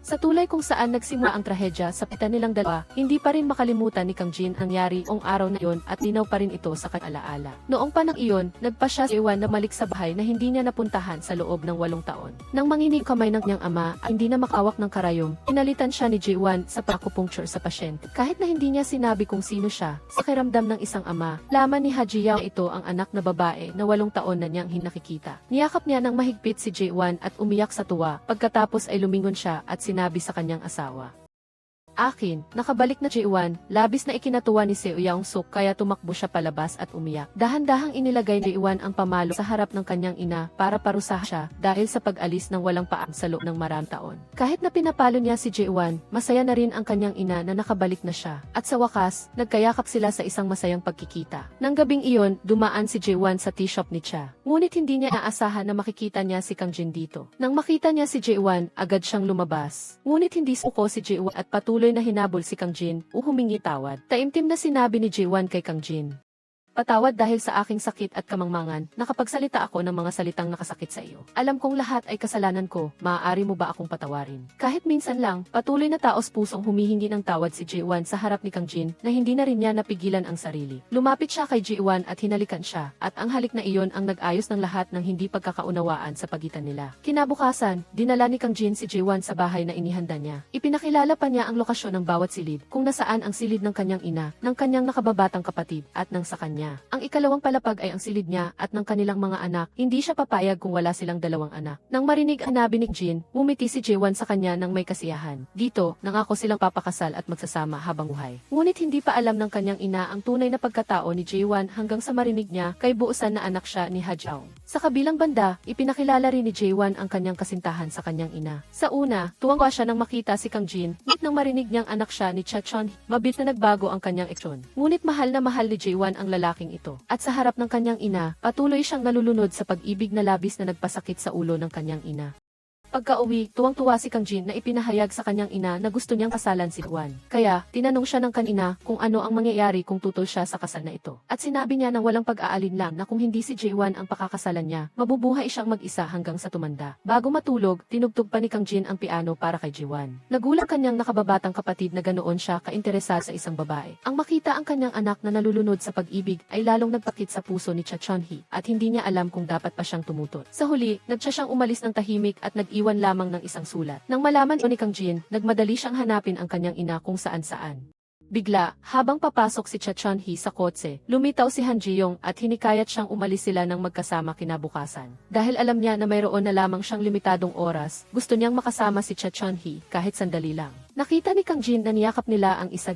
Sa tulay kung saan nagsimula ang trahedya sa pita nilang dalawa, hindi pa rin makalimutan ni Kang Jin ang nangyari noong araw na iyon at linaw pa rin ito sa kanyang Noong panang iyon, nagpa siya si Jae-won na malik sa bahay na hindi niya napuntahan sa loob ng 8 taon. Nang manginig kamay ng kanyang ama ay hindi na makawak ng karayom, pinalitan siya ni Jae-won sa pakupuncture sa pasyente. Kahit na hindi niya sinabi kung sino siya, sa kiramdam ng isang ama, laman ni Ha-ji-young na ito ang anak na babae na 8 taon na niyang hinakikita. Niyakap niya ng mahigpit si Jae-won at umiyak sa tuwa, pagkatapos ay lumingon siya at sinabi sa kanyang asawa, "Akin, nakabalik na Jae-won." Labis na ikinatuwa ni Seo Young-suk kaya tumakbo siya palabas at umiyak. Dahan-dahang inilagay ni Jae-won ang pamalo sa harap ng kanyang ina para parusahan siya dahil sa pag-alis ng walang paam sa loob ng maraming taon. Kahit na pinapalo niya si Jae-won, masaya na rin ang kanyang ina na nakabalik na siya. At sa wakas, nagkayakap sila sa isang masayang pagkikita. Nang gabing iyon, dumaan si Jae-won sa tea shop ni Cha. Ngunit hindi niya naasahan na makikita niya si Kang Jin dito. Nang makita niya si Jae-won, agad siyang lumabas. Ngunit hindi suko si Jae-won at patuloy na hinabol si Kang Jin o humingi tawad. Taimtim na sinabi ni Jae-won kay Kang Jin, "Patawad dahil sa aking sakit at kamangmangan, nakapagsalita ako ng mga salitang nakasakit sa iyo. Alam kong lahat ay kasalanan ko, maaari mo ba akong patawarin?" Kahit minsan lang, patuloy na taos pusong humihingi ng tawad si Jae-won sa harap ni Kang Jin na hindi na rin niya napigilan ang sarili. Lumapit siya kay Jae-won at hinalikan siya, at ang halik na iyon ang nag-ayos ng lahat ng hindi pagkakaunawaan sa pagitan nila. Kinabukasan, dinala ni Kang Jin si Jae-won sa bahay na inihanda niya. Ipinakilala pa niya ang lokasyon ng bawat silid, kung nasaan ang silid ng kanyang ina, ng kanyang nakababatang kapatid, at ng sa kanya. Ang ikalawang palapag ay ang silid niya at ng kanilang mga anak. Hindi siya papayag kung wala silang dalawang anak. Nang marinig ang nabi ni Jin, umiti si Jae-won sa kanya ng may kasiyahan. Dito, nangako silang papakasal at magsasama habang buhay. Ngunit hindi pa alam ng kanyang ina ang tunay na pagkatao ni Jae-won hanggang sa marinig niya kay buusan na anak siya ni Ha-jeong. Sa kabilang banda, ipinakilala rin ni Jae-won ang kanyang kasintahan sa kanyang ina. Sa una, tuwang-tuwa siya nang makita si Kang Jin, ngunit nang marinig niyang anak siya ni Cha-chon, mabilis na nagbago ang kanyang eksyon. Ngunit mahal na mahal ni Jae-won ang lalaking ito. At sa harap ng kanyang ina, patuloy siyang nalulunod sa pag-ibig na labis na nagpasakit sa ulo ng kanyang ina. Pagka-uwi, tuwang-tuwa si Kang Jin na ipinahayag sa kanyang ina na gusto niyang kasalan si Jae-won. Kaya, tinanong siya ng kanina kung ano ang mangyayari kung tutol siya sa kasal na ito. At sinabi niya ng walang pag-aalinlang na kung hindi si Jae-won ang pakakasalan niya, mabubuhay siyang mag-isa hanggang sa tumanda. Bago matulog, tinugtog pa ni Kang Jin ang piano para kay Jae-won. Nagulat kanyang nakababatang kapatid na ganoon siya kainteresado sa isang babae. Ang makita ang kanyang anak na nalulunod sa pag-ibig ay lalong nagpakit sa puso ni Cha-chon-hee at hindi niya alam kung dapat pa siyang tumutot. Sa huli, nagsiya siyang umalis ng tahimik at nag-iwan lamang ng isang sulat. Nang malaman ni Kang Jin, nagmadali siyang hanapin ang kanyang ina kung saan-saan. Bigla, habang papasok si Cha-chon-hee sa kotse, lumitaw si Han Ji-young at hinikayat siyang umalis sila ng magkasama kinabukasan. Dahil alam niya na mayroon na lamang siyang limitadong oras, gusto niyang makasama si Cha-chon-hee kahit sandali lang. Nakita ni Kang Jin na niyakap nila ang isa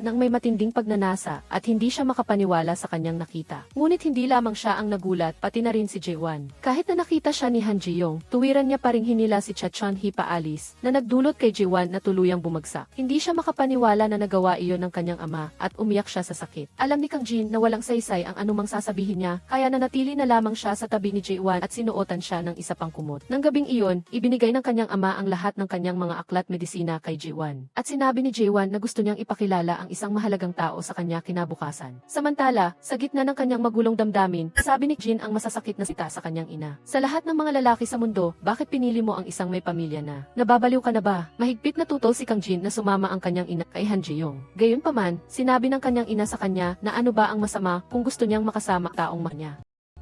nang may matinding pagnanasa at hindi siya makapaniwala sa kanyang nakita. Ngunit hindi lamang siya ang nagulat, pati na rin si Jae-won. Kahit na nakita siya ni Han Ji-young, tuwiran niya pa ring hinila si Cha-chon-hee paalis na nagdulot kay Jae-won na tuluyang bumagsak. Hindi siya makapaniwala na nagawa iyon ng kanyang ama at umiyak siya sa sakit. Alam ni Kang Jin na walang saysay ang anumang sasabihin niya, kaya nanatili na lamang siya sa tabi ni Jae-won at sinuotan siya ng isa pang kumot. Nang gabing iyon, ibinigay ng kanyang ama ang lahat ng kanyang mga aklat medisina kay Jae-won. At sinabi ni Jae-won na gusto niyang ipakilala ang isang mahalagang tao sa kanya kinabukasan. Samantala, sa gitna ng kanyang magulong damdamin, sabi ni Jin ang masasakit na sita sa kanyang ina. Sa lahat ng mga lalaki sa mundo, bakit pinili mo ang isang may pamilya na? Nababaliw ka na ba? Mahigpit na tutol si Kang Jin na sumama ang kanyang ina kay Han Ji-young. Gayunpaman, sinabi ng kanyang ina sa kanya na ano ba ang masama kung gusto niyang makasama taong mahal niya.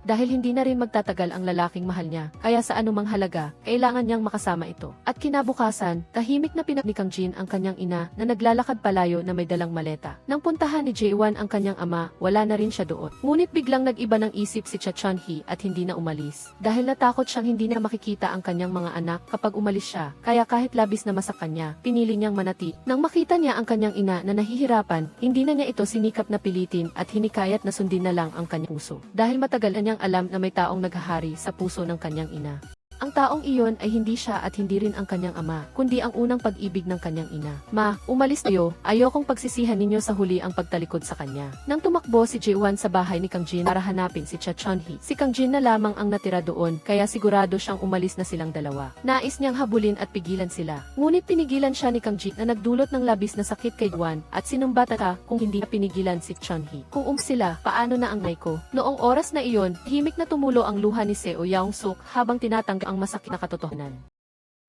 dahil hindi na rin magtatagal ang lalaking mahal niya, kaya sa anumang halaga, kailangan niyang makasama ito. At kinabukasan, tahimik na pinap ni Kang Jin ang kanyang ina na naglalakad palayo na may dalang maleta. Nang puntahan ni Jae-won ang kanyang ama, wala na rin siya doon. Ngunit biglang nag-iba ng isip si Cha Chon-hee at hindi na umalis. Dahil natakot siyang hindi na makikita ang kanyang mga anak kapag umalis siya, kaya kahit labis na masak kanya, pinili niyang manati. Nang makita niya ang kanyang ina na nahihirapan, hindi na niya ito sinikap na pilitin at hinikayat na sundin na lang ang kanyang puso. Dahil matagal na niyang alam na may taong naghahari sa puso ng kanyang ina. Ang taong iyon ay hindi siya at hindi rin ang kanyang ama, kundi ang unang pag-ibig ng kanyang ina. Ma, umalis tayo, ayokong pagsisihan ninyo sa huli ang pagtalikod sa kanya. Nang tumakbo si Jae-won sa bahay ni Kang Jin para hanapin si Cha Chon-hee, si Kang Jin na lamang ang natira doon, kaya sigurado siyang umalis na silang dalawa. Nais niyang habulin at pigilan sila. Ngunit pinigilan siya ni Kang Jin na nagdulot ng labis na sakit kay Jae-won at sinumbatan ka kung hindi na pinigilan si Chon-hee. Kung sila, paano na ang nay ko? Noong oras na iyon, himik na tumulo ang luha ni Seo Yaung-suk habang tinatanggap ang masakit na katotohanan.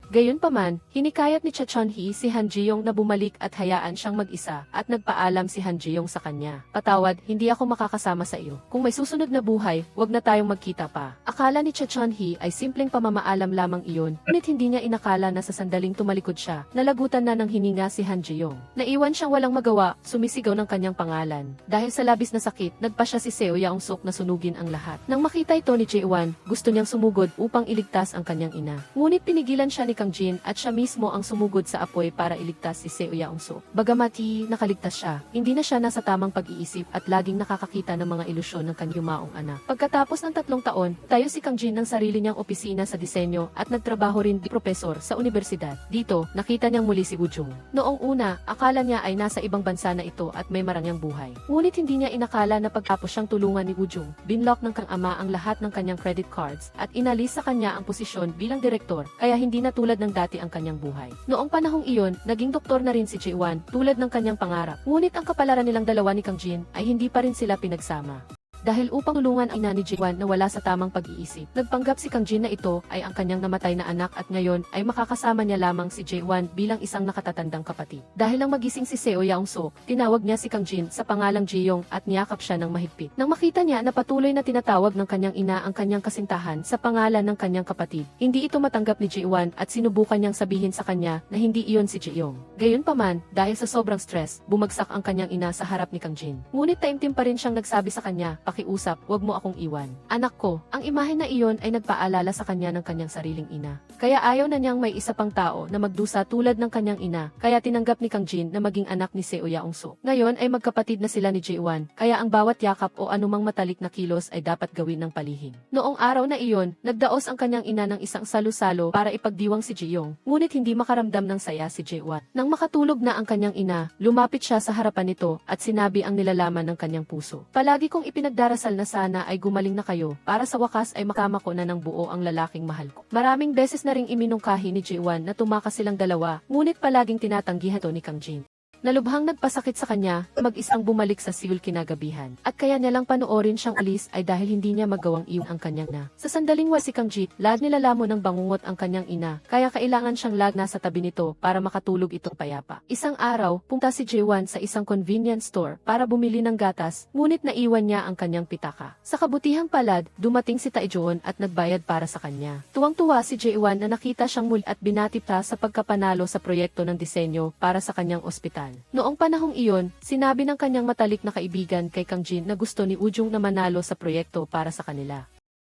Gayunpaman, hinikayat ni Cha Chon-hee si Han Ji-yong na bumalik at hayaan siyang mag-isa at nagpaalam si Han Ji-yong sa kanya. Patawad, hindi ako makakasama sa iyo. Kung may susunod na buhay, wag na tayong magkita pa. Akala ni Cha Chon-hee ay simpleng pamamaalam lamang iyon, ngunit hindi niya inakala na sa sandaling tumalikod siya, nalagutan na ng hininga si Han Ji-yong. Naiwan siyang walang magawa, sumisigaw ng kanyang pangalan. Dahil sa labis na sakit, nagpa siya si Seo Yaung-suk na sunugin ang lahat. Nang makita ito ni Jae-won, gusto niyang sumugod upang iligtas ang kanyang ina. Ngunit pinigilan siya ni Kang Jin at siya mismo ang sumugod sa apoy para iligtas si Seo Yaung-suk. Bagamat nakaligtas siya, hindi na siya nasa tamang pag-iisip at laging nakakakita ng mga ilusyon ng kanyang yumaong anak. Pagkatapos ng 3 taon, tayo si Kang Jin ng sarili niyang opisina sa disenyo at nagtrabaho rin di profesor sa universidad. Dito, nakita niyang muli si Woo Jung. Noong una, akala niya ay nasa ibang bansa na ito at may marangyang buhay. Ngunit hindi niya inakala na pagtapos siyang tulungan ni Woo Jung, binlock ng kang ama ang lahat ng kanyang credit cards at inalis sa kanya ang posisyon bilang direktor, kaya hindi na tulad ng dati ang kanyang buhay. Noong panahong iyon, naging doktor na rin si Jae-won, tulad ng kanyang pangarap. Ngunit ang kapalaran nilang dalawa ni Kang Jin ay hindi pa rin sila pinagsama. Dahil upang tulungan ang ina ni Jae-won na wala sa tamang pag-iisip, nagpanggap si Kang Jin na ito ay ang kanyang namatay na anak at ngayon ay makakasama niya lamang si Jae-won bilang isang nakatatandang kapatid. Dahil nang magising si Seo Yaung-suk, tinawag niya si Kang Jin sa pangalang Ji-yong at niyakap siya ng mahigpit. Nang makita niya na patuloy na tinatawag ng kanyang ina ang kanyang kasintahan sa pangalan ng kanyang kapatid, hindi ito matanggap ni Jae-won at sinubukan niyang sabihin sa kanya na hindi iyon si Ji-yong. Gayunpaman, dahil sa sobrang stress, bumagsak ang kanyang ina sa harap ni Kang Jin. Ngunit taimtim pa rin siyang nagsabi sa kanya, pakiusap, wag mo akong iwan. Anak ko, ang imahe na iyon ay nagpaalala sa kanya ng kanyang sariling ina. Kaya ayaw na niyang may isa pang tao na magdusa tulad ng kanyang ina, kaya tinanggap ni Kang Jin na maging anak ni Seo Yaung-suk. Ngayon ay magkapatid na sila ni Jae-won, kaya ang bawat yakap o anumang matalik na kilos ay dapat gawin ng palihim. Noong araw na iyon, nagdaos ang kanyang ina ng isang salo-salo para ipagdiwang si Ji-yong, ngunit hindi makaramdam ng saya si Jae-won. Nang makatulog na ang kanyang ina, lumapit siya sa harapan nito at sinabi ang nilalaman ng kanyang puso. Palagi kong ipinagdarasal na sana ay gumaling na kayo, para sa wakas ay makama ko na ng buo ang lalaking mahal ko. Maraming beses na ring iminungkahi ni Jae-won na tumakas silang dalawa, ngunit palaging tinatanggihan to ni Kang Jin. Nalubhang nagpasakit sa kanya, mag-isang bumalik sa Seoul kinagabihan. At kaya niya lang panoorin siyang alis ay dahil hindi niya magawang iwan ang kanyang na. Sa sandaling wala si Kang Jin, lag nilalamon ng bangungot ang kanyang ina, kaya kailangan siyang lag nasa tabi nito para makatulog itong payapa. Isang araw, punta si Jae-won sa isang convenience store para bumili ng gatas, ngunit naiwan niya ang kanyang pitaka. Sa kabutihang palad, dumating si Tae-joon at nagbayad para sa kanya. Tuwang-tuwa si Jae-won na nakita siyang muli at binati pa sa pagkapanalo sa proyekto ng disenyo para sa kanyang ospital. Noong panahong iyon, sinabi ng kanyang matalik na kaibigan kay Kang Jin na gusto ni Woo Jung na manalo sa proyekto para sa kanila.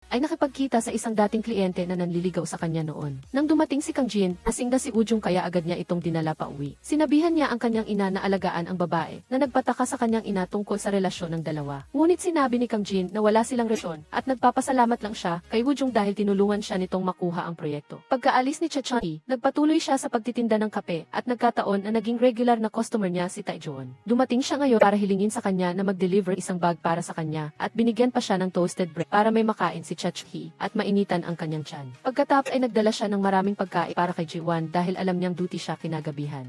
Ay nakipagkita sa isang dating kliyente na nanliligaw sa kanya noon. Nang dumating si Kang Jin, lasing na si Woo Jung kaya agad niya itong dinala pa uwi. Sinabihan niya ang kanyang ina na alagaan ang babae na nagpataka sa kanyang ina tungkol sa relasyon ng dalawa. Ngunit sinabi ni Kang Jin na wala silang relasyon at nagpapasalamat lang siya kay Woo Jung dahil tinulungan siya nitong makuha ang proyekto. Pagkaalis ni Cha Chon-hee, nagpatuloy siya sa pagtitinda ng kape at nagkataon na naging regular na customer niya si Tae-joon. Dumating siya ngayon para hilingin sa kanya na mag-deliver isang bag para sa kanya at binigyan pa siya ng toasted bread para may makain si Cha Chon-hee at mainitan ang kanyang tiyan. Pagkatapos ay nagdala siya ng maraming pagkain para kay Ji-won dahil alam niyang duty siya kinagabihan.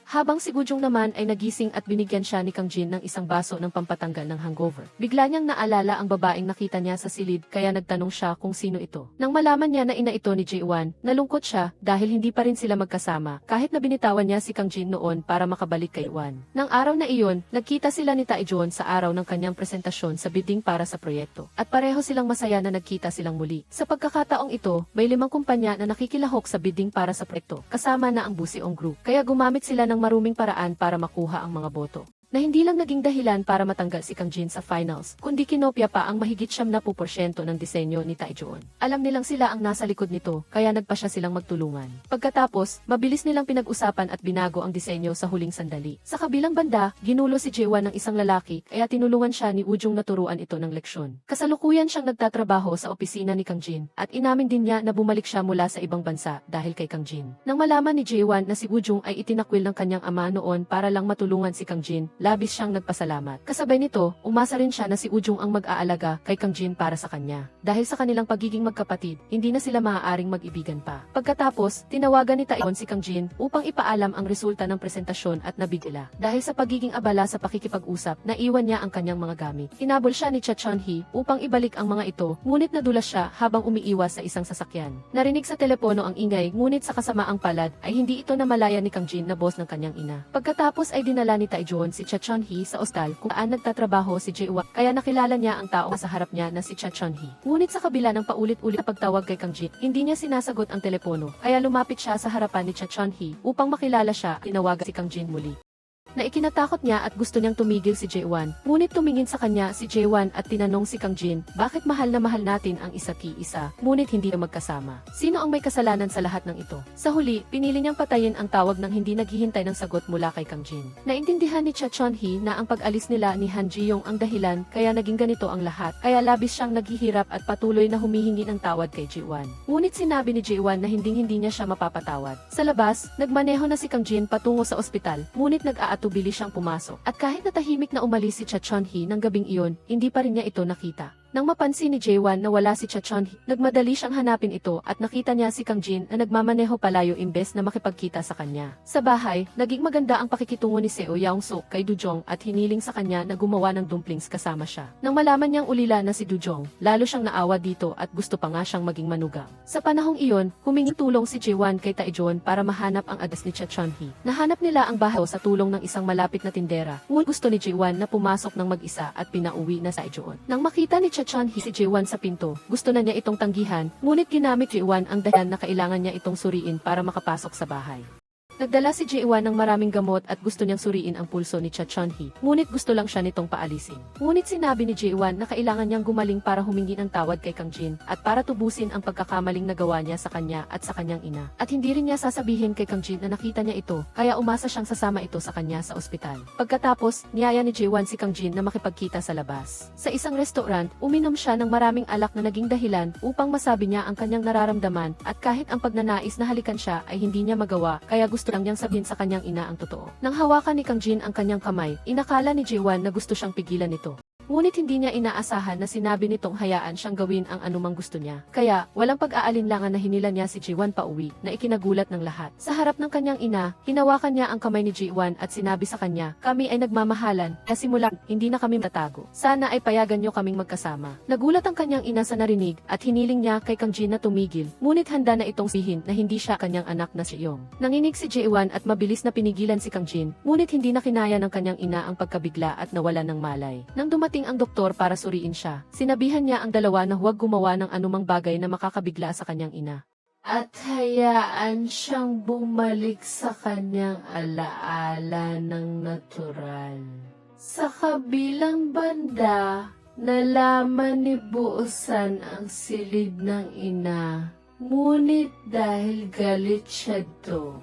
Habang si Gujong naman ay nagising at binigyan siya ni Kang Jin ng isang baso ng pampatanggal ng hangover. Bigla niyang naalala ang babaeng nakita niya sa silid kaya nagtanong siya kung sino ito. Nang malaman niya na ina ito ni Jae-won, nalungkot siya dahil hindi pa rin sila magkasama kahit na binitawan niya si Kang Jin noon para makabalik kay Won. Nang araw na iyon, nagkita sila ni Taejon sa araw ng kanyang presentasyon sa bidding para sa proyekto. At pareho silang masaya na nagkita silang muli. Sa pagkakataong ito, may 5 kumpanya na nakikilahok sa bidding para sa proyekto, kasama na ang Buseong Group. Kaya gumamit sila ng maruming paraan para makuha ang mga boto. Na hindi lang naging dahilan para matanggal si Kang Jin sa finals, kundi kinopya pa ang mahigit 70% ng disenyo ni Taejon. Alam nilang sila ang nasa likod nito, kaya nagpa siya silang magtulungan. Pagkatapos, mabilis nilang pinag-usapan at binago ang disenyo sa huling sandali. Sa kabilang banda, ginulo si Jae-won ng isang lalaki, kaya tinulungan siya ni Woo-jung na turuan ito ng leksyon. Kasalukuyan siyang nagtatrabaho sa opisina ni Kang Jin, at inamin din niya na bumalik siya mula sa ibang bansa dahil kay Kang Jin. Nang malaman ni Jae-won na si Woo-jung ay itinakwil ng kanyang ama noon para lang matulungan si Kang Jin, labis siyang nagpasalamat. Kasabay nito, umasa rin siya na si Woo-jung ang mag-aalaga kay Kang Jin para sa kanya. Dahil sa kanilang pagiging magkapatid, hindi na sila maaaring mag-ibigan pa. Pagkatapos, tinawagan ni Taejon si Kang Jin upang ipaalam ang resulta ng presentasyon at nabigla. Dahil sa pagiging abala sa pakikipag-usap, naiwan niya ang kanyang mga gamit. Hinabol siya ni Cha Chon-hee upang ibalik ang mga ito, ngunit nadulas siya habang umiiwas sa isang sasakyan. Narinig sa telepono ang ingay, ngunit sa kasamaang palad ay hindi ito namalaya ni Kang Jin na boss ng kanyang ina. Pagkatapos ay dinala ni Taejon si Cha Chon-hee sa ostal kung saan nagtatrabaho si Jae-won, kaya nakilala niya ang tao sa harap niya na si Cha Chon-hee. Ngunit sa kabila ng paulit-ulit na pagtawag kay Kang Jin, hindi niya sinasagot ang telepono, kaya lumapit siya sa harapan ni Cha Chon-hee upang makilala siya. Tinawagan si Kang Jin muli na ikinatakot niya at gusto niyang tumigil si Jae-won. Ngunit tumingin sa kanya si Jae-won at tinanong si Kang Jin, bakit mahal na mahal natin ang isa't isa, ngunit hindi na magkasama? Sino ang may kasalanan sa lahat ng ito? Sa huli, pinili niyang patayin ang tawag ng hindi naghihintay ng sagot mula kay Kang Jin. Naintindihan ni Cha Chon-hee na ang pag-alis nila ni Han Ji-young ang dahilan kaya naging ganito ang lahat, kaya labis siyang naghihirap at patuloy na humihingi ng tawad kay Jae-won. Ngunit sinabi ni Jae-won na hindi niya siya mapapatawad. Sa labas, nagmaneho na si Kang Jin patungo sa ospital, ngunit nag-aatubili siyang pumasok. At kahit na tahimik na umalis si Cha Chon-hee ng gabing iyon, hindi pa rin niya ito nakita. Nang mapansin ni Jae-won na wala si Cha Chon-hee, nagmadali siyang hanapin ito at nakita niya si Kang Jin na nagmamaneho palayo imbes na makipagkita sa kanya. Sa bahay, naging maganda ang pakikitungo ni Seo Young-suk kay Do-jong at hiniling sa kanya na gumawa ng dumplings kasama siya. Nang malaman niyang ulila na si Do-jong, lalo siyang naawa dito at gusto pa nga siyang maging manugang. Sa panahong iyon, humingi tulong si Jae-won kay Taejon para mahanap ang address ni Cha Chon-hee. Nahanap nila ang bahay sa tulong ng isang malapit na tindera. Ngunit gusto ni Jae-won na pumasok ng mag-isa at pinauwi na sa Taejon. Nang makita ni Cha Chon-hee si Jae-won sa pinto, gusto na niya itong tanggihan, ngunit ginamit Jae-won ang dahilan na kailangan niya itong suriin para makapasok sa bahay. Nagdala si Jae-won ng maraming gamot at gusto niyang suriin ang pulso ni Cha Chon-hee, ngunit gusto lang siya nitong paalisin. Ngunit sinabi ni Jae-won na kailangan niyang gumaling para humingi ng tawad kay Kang Jin at para tubusin ang pagkakamaling nagawa niya sa kanya at sa kanyang ina. At hindi rin niya sasabihin kay Kang Jin na nakita niya ito, kaya umasa siyang sasama ito sa kanya sa ospital. Pagkatapos, niyaya ni Jae-won si Kang Jin na makipagkita sa labas. Sa isang restaurant, uminom siya ng maraming alak na naging dahilan upang masabi niya ang kanyang nararamdaman at kahit ang pagnanais na halikan siya ay hindi niya magawa, kaya gusto lang niyang sabihin sa kanyang ina ang totoo. Nang hawakan ni Kang Jin ang kanyang kamay, inakala ni Jae-won na gusto siyang pigilan ito. Ngunit hindi niya inaasahan na sinabi nitong hayaan siyang gawin ang anumang gusto niya. Kaya, walang pag-aalinlangan na hinila niya si Jae-won pauwi, na ikinagulat ng lahat. Sa harap ng kanyang ina, hinawakan niya ang kamay ni Jae-won at sinabi sa kanya, kami ay nagmamahalan, kaya simula, hindi na kami matatago. Sana ay payagan niyo kaming magkasama. Nagulat ang kanyang ina sa narinig, at hiniling niya kay Kang Jin na tumigil, ngunit handa na itong sihin na hindi siya kanyang anak na si Young. Nanginig si Jae-won at mabilis na pinigilan si Kang Jin, ngunit hindi na kinaya ng kanyang ina ang pagkabigla at nawala ng malay. Nang dumating ang doktor para suriin siya, sinabihan niya ang dalawa na huwag gumawa ng anumang bagay na makakabigla sa kanyang ina. At hayaan siyang bumalik sa kanyang alaala ng natural. Sa kabilang banda, nalaman ni Buusan ang silid ng ina, ngunit dahil galit siya do.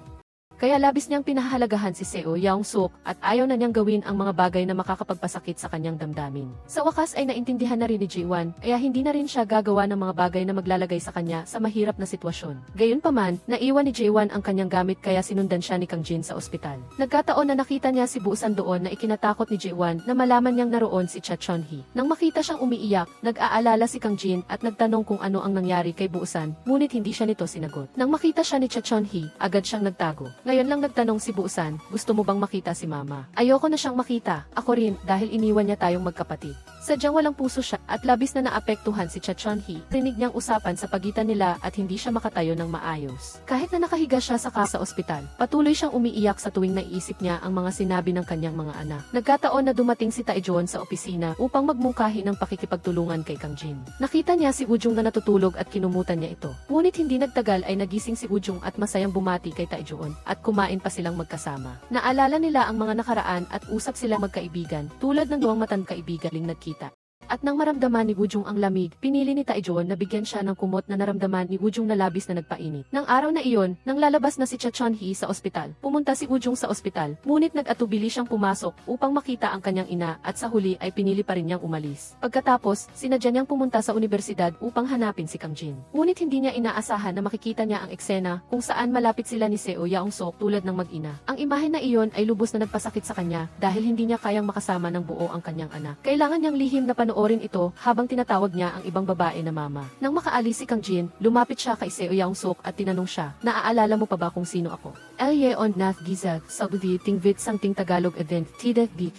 Kaya labis niyang pinahahalagahan si Seo Young-suk at ayaw na niyang gawin ang mga bagay na makakapagpasakit sa kanyang damdamin. Sa wakas ay naintindihan na rin ni Jae-won, kaya hindi na rin siya gagawa ng mga bagay na maglalagay sa kanya sa mahirap na sitwasyon. Gayunpaman, naiwan ni Jae-won ang kanyang gamit kaya sinundan siya ni Kang Jin sa ospital. Nagkataon na nakita niya si Buusan doon na ikinatakot ni Jae-won na malaman niyang naroon si Cha Chon-hee. Nang makita siyang umiiyak, nag-aalala si Kang Jin at nagtanong kung ano ang nangyari kay Buusan, ngunit hindi siya nito sinagot. Nang makita siya ni Cha Chon-hee, agad siyang nagtago. Ngayon lang nagtanong si Busan, gusto mo bang makita si Mama? Ayoko na siyang makita, ako rin, dahil iniwan niya tayong magkapatid. Sadyang walang puso siya at labis na naapektuhan si Cha Chon-hee. Rinig niyang usapan sa pagitan nila at hindi siya makatayo ng maayos. Kahit na nakahiga siya sa ospital, patuloy siyang umiiyak sa tuwing naiisip niya ang mga sinabi ng kanyang mga anak. Nagkataon na dumating si Taejon sa opisina upang magmungkahi ng pakikipagtulungan kay Kang Jin. Nakita niya si Woo-jung na natutulog at kinumutan niya ito. Ngunit hindi nagtagal ay nagising si Woo-jung at masayang bumati kay Taejon at kumain pa silang magkasama. Naalala nila ang mga nakaraan at usap silang magkaibigan tulad ng duwang matang kaibigan ling nagkita. At nang maramdaman ni Woo-jung ang lamig, pinili ni Taejon na bigyan siya ng kumot na naramdaman ni Woo-jung na labis na nagpainit. Nang araw na iyon, nang lalabas na si Cha Chon-hee sa ospital, pumunta si Woo-jung sa ospital, ngunit nag-atubili siyang pumasok upang makita ang kanyang ina at sa huli ay pinili pa rin niyang umalis. Pagkatapos, sinadya niyang pumunta sa universidad upang hanapin si Kang Jin. Ngunit hindi niya inaasahan na makikita niya ang eksena kung saan malapit sila ni Seo Yaong-sok tulad ng mag-ina. Ang imahe na iyon ay lubos na nagpasakit sa kanya dahil hindi niya kayang makasama ng buo ang kanyang anak. Kailangan niyang lihim na panoorin ito habang tinatawag niya ang ibang babae na mama. Nang makaalis si Kang Jin, lumapit siya kay Seo Yaong-sok at tinanong siya, naaalala mo pa ba kung sino ako? Elye on nath gizag sa ting vit sang ting Tagalog event tidet di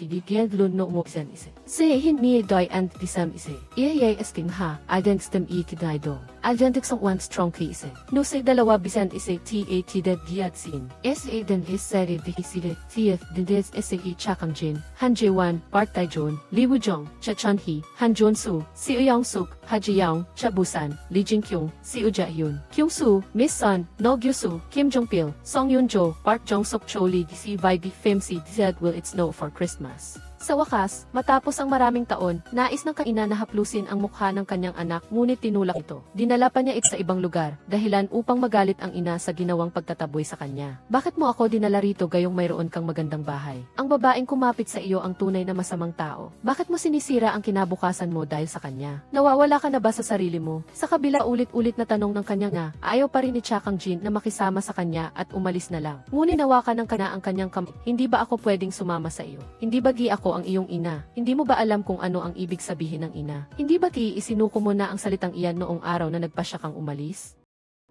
lun no mo sen ise. Sehin mi doy and disam ise. Iye esting ha, ident stem i kiday do. Agentic sang one strong ki ise. No say dalawa bisan ise ta tidet giat sin. Sa den is seri di hiside tf dindes sa i cha Kang Jin. Han Jae-won, Park Tae-jon, Lee Woo-jung, Cha Chon-hee, Han Jun-soo, Seo Yaong-suk, Ha Ji-young, Cha Busan, Lee Jin-kyung, Seo Ja-hyun, Kyung-soo, Miss Sun, No Gyu-soo, Kim Jong-pil, Song Yun-jo, Park Jong-suk, Cho Lee, Si Vibe, Fem Si Z Will It Snow for Christmas. Sa wakas, matapos ang maraming taon, nais ng kaina na haplusin ang mukha ng kanyang anak ngunit tinulak ito. Dinala pa niya ito sa ibang lugar, dahilan upang magalit ang ina sa ginawang pagtataboy sa kanya. Bakit mo ako dinala rito gayong mayroon kang magandang bahay? Ang babaeng kumapit sa iyo ang tunay na masamang tao. Bakit mo sinisira ang kinabukasan mo dahil sa kanya? Nawawala ka na ba sa sarili mo? Sa kabila ulit-ulit na tanong ng kanya nga, ayaw pa rin ni Cha Kang Jin na makisama sa kanya at umalis na lang. Ngunit nawakan ng kana ang kanyang kamay. Hindi ba ako pwedeng sumama sa iyo? Hindi ba ako ang iyong ina? Hindi mo ba alam kung ano ang ibig sabihin ng ina? Hindi ba isinuko mo na ang salitang iyan noong araw na nagpasya kang umalis?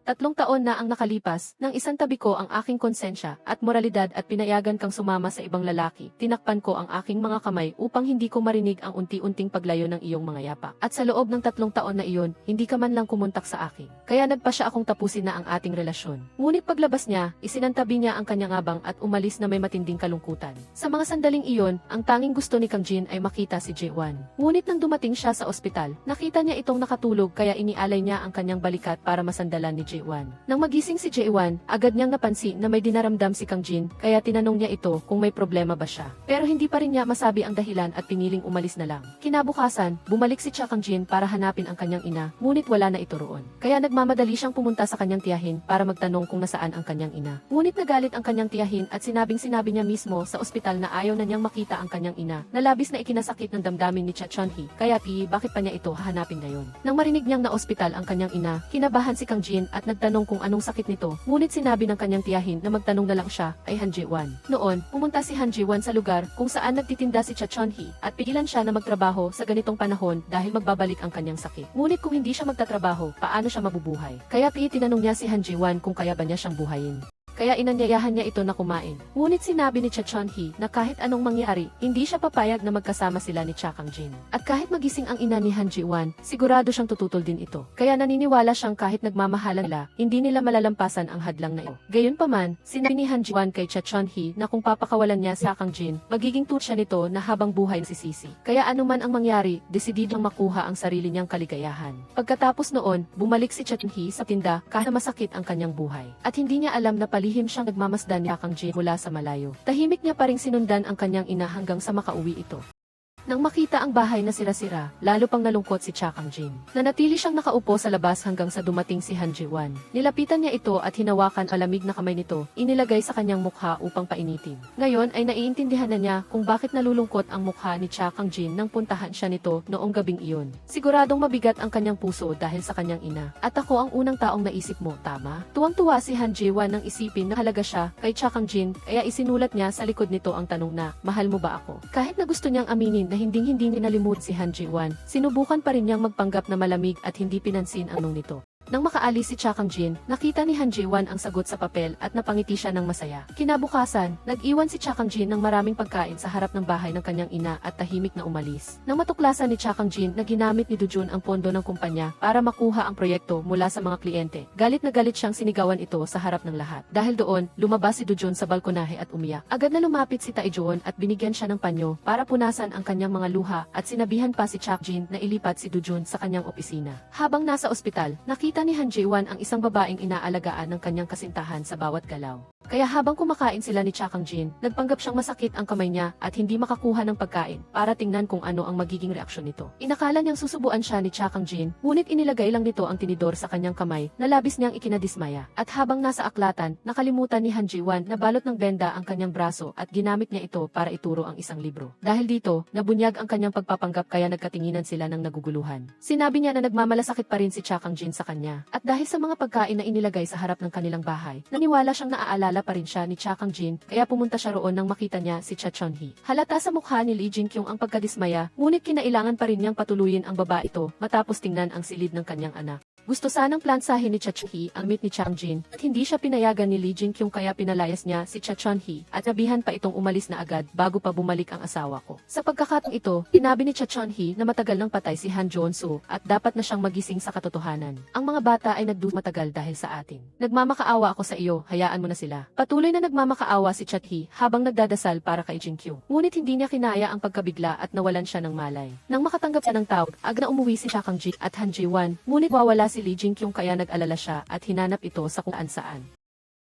3 taon na ang nakalipas, nang isang tabi ko ang aking konsensya at moralidad at pinayagan kang sumama sa ibang lalaki, tinakpan ko ang aking mga kamay upang hindi ko marinig ang unti-unting paglayo ng iyong mga yapak. At sa loob ng 3 taon na iyon, hindi ka man lang kumontak sa akin. Kaya nagpasya akong tapusin na ang ating relasyon. Ngunit paglabas niya, isinantabi niya ang kanyang abang at umalis na may matinding kalungkutan. Sa mga sandaling iyon, ang tanging gusto ni Kang Jin ay makita si Jae-won. Ngunit nang dumating siya sa ospital, nakita niya itong nakatulog kaya inialay niya ang kanyang balikat para masandalan ni Jae-won. Nang magising si Jae-won, agad niyang napansin na may dinaramdam si Kang Jin, kaya tinanong niya ito kung may problema ba siya. Pero hindi pa rin niya masabi ang dahilan at piniling umalis na lang. Kinabukasan, bumalik si Cha Kang Jin para hanapin ang kanyang ina, ngunit wala na ito roon. Kaya nagmamadali siyang pumunta sa kanyang tiyahin para magtanong kung nasaan ang kanyang ina. Ngunit nagalit ang kanyang tiyahin at sinabi niya mismo sa ospital na ayaw na niyang makita ang kanyang ina, na labis na ikinasakit ng damdamin ni Cha Chon-hee, kaya bakit pa niya ito hahanapin ngayon? Nang marinig niyang na ospital ang kanyang ina, kinabahan si Kang Jin at nagtanong kung anong sakit nito, ngunit sinabi ng kanyang tiyahin na magtanong na lang siya ay Han Jae-won. Noon, pumunta si Han Jae-won sa lugar kung saan nagtitinda si Cha Chon-hee at pigilan siya na magtrabaho sa ganitong panahon dahil magbabalik ang kanyang sakit. Ngunit kung hindi siya magtatrabaho, paano siya mabubuhay? Kaya tinanong niya si Han Jae-won kung kaya ba niya siyang buhayin. Kaya inanyayahan niya ito na kumain. Ngunit sinabi ni Cha Chon-hee na kahit anong mangyari, hindi siya papayag na magkasama sila ni Cha Kang Jin. At kahit magising ang ina ni Han Jae-won, sigurado siyang tututol din ito. Kaya naniniwala siyang kahit nagmamahalan nila, hindi nila malalampasan ang hadlang na ito. Gayunpaman, sinabi ni Han Jae-won kay Cha Chon-hee na kung papakawalan niya sa Kang Jin, magiging tut siya nito na habang buhay si Sisi. Kaya anuman ang mangyari, desididong makuha ang sarili niyang kaligayahan. Pagkatapos noon, bumalik si Cha Chon-hee sa tinda kahit masakit ang kanyang buhay. At hindi niya alam na lihim siyang nagmamasdan ni Kang Jin mula sa malayo. Tahimik niya pa ring sinundan ang kanyang ina hanggang sa makauwi ito. Nang makita ang bahay na sira-sira, lalo pang nalungkot si Cha Kang Jin. Nanatili siyang nakaupo sa labas hanggang sa dumating si Han Jae-won. Nilapitan niya ito at hinawakan palamig na kamay nito, inilagay sa kanyang mukha upang painitin. Ngayon ay naiintindihan na niya kung bakit nalulungkot ang mukha ni Cha Kang Jin nang puntahan siya nito noong gabing iyon. Siguradong mabigat ang kanyang puso dahil sa kanyang ina. At ako ang unang taong naisip mo, tama? Tuwang-tuwa si Han Jae-won nang isipin na halaga siya kay Cha Kang Jin, kaya isinulat niya sa likod nito ang tanong na, mahal mo ba ako? Kahit na gusto niyang aminin na hindi ninalimut si Han Jae-won, sinubukan pa rin niyang magpanggap na malamig at hindi pinansin ang nung nito. Nang makaalis si Cha Kang-jin, nakita ni Han Ji-won ang sagot sa papel at napangiti siya ng masaya. Kinabukasan, nag-iwan si Cha Kang-jin ng maraming pagkain sa harap ng bahay ng kanyang ina at tahimik na umalis. Nang matuklasan ni Cha Kang-jin na ginamit ni Do-jun ang pondo ng kumpanya para makuha ang proyekto mula sa mga kliyente, galit na galit siyang sinigawan ito sa harap ng lahat. Dahil doon, lumabas si Do-jun sa balkonahe at umiyak. Agad na lumapit si Tae-joon at binigyan siya ng panyo para punasan ang kanyang mga luha at sinabihan pa si Cha Kang-jin na ilipat si Do-jun sa kanyang opisina. Habang nasa ospital, nakita ni Han Ji-won ang isang babaeng inaalagaan ng kanyang kasintahan sa bawat galaw. Kaya habang kumakain sila ni Cha Kang-jin, nagpanggap siyang masakit ang kamay niya at hindi makakuha ng pagkain para tingnan kung ano ang magiging reaksyon nito. Inakala niyang susubuan siya ni Cha Kang-jin, ngunit inilagay lang nito ang tinidor sa kanyang kamay na labis niyang ikinadismaya. At habang nasa aklatan, nakalimutan ni Han Ji-won na balot ng benda ang kanyang braso at ginamit niya ito para ituro ang isang libro. Dahil dito, nabunyag ang kanyang pagpapanggap kaya nagkatinginan sila ng naguguluhan. Sinabi niya na nagmamalasakit pa rin si Cha Kang-jin sa kanya. At dahil sa mga pagkain na inilagay sa harap ng kanilang bahay, naniwala siyang naaalala pa rin siya ni Cha Kang-jin, kaya pumunta siya roon nang makita niya si Cha Chon-hee. Halata sa mukha ni Lee Jin-kyung ang pagkadismaya, ngunit kinailangan pa rin niyang patuluyin ang babae ito matapos tingnan ang silid ng kanyang anak. Gusto sanang plansahin ni Cha Chon-hee ang meet ni Cha Kang-jin at hindi siya pinayagan ni Lee Jin-kyung kaya pinalayas niya si Cha Chon-hee at nabihan pa itong umalis na agad bago pa bumalik ang asawa ko. Sa pagkakataong ito, sinabi ni Cha Chon-hee na matagal nang patay si Han Joon-soo at dapat na siyang magising sa katotohanan. Ang mga bata ay matagal dahil sa atin. Nagmamakaawa ako sa iyo, hayaan mo na sila. Patuloy na nagmamakaawa si Cha Chon-hee habang nagdadasal para kay Jin-kyung. Ngunit hindi niya kinaya ang pagkabigla at nawalan siya ng malay. Nang makatanggap siya ng tawag, agad na umuwi si Cha Kang-jin at Han Ji-won, ngunit wawala si Lee Jin-kyung kaya nag-alala siya at hinanap ito sa kung saan.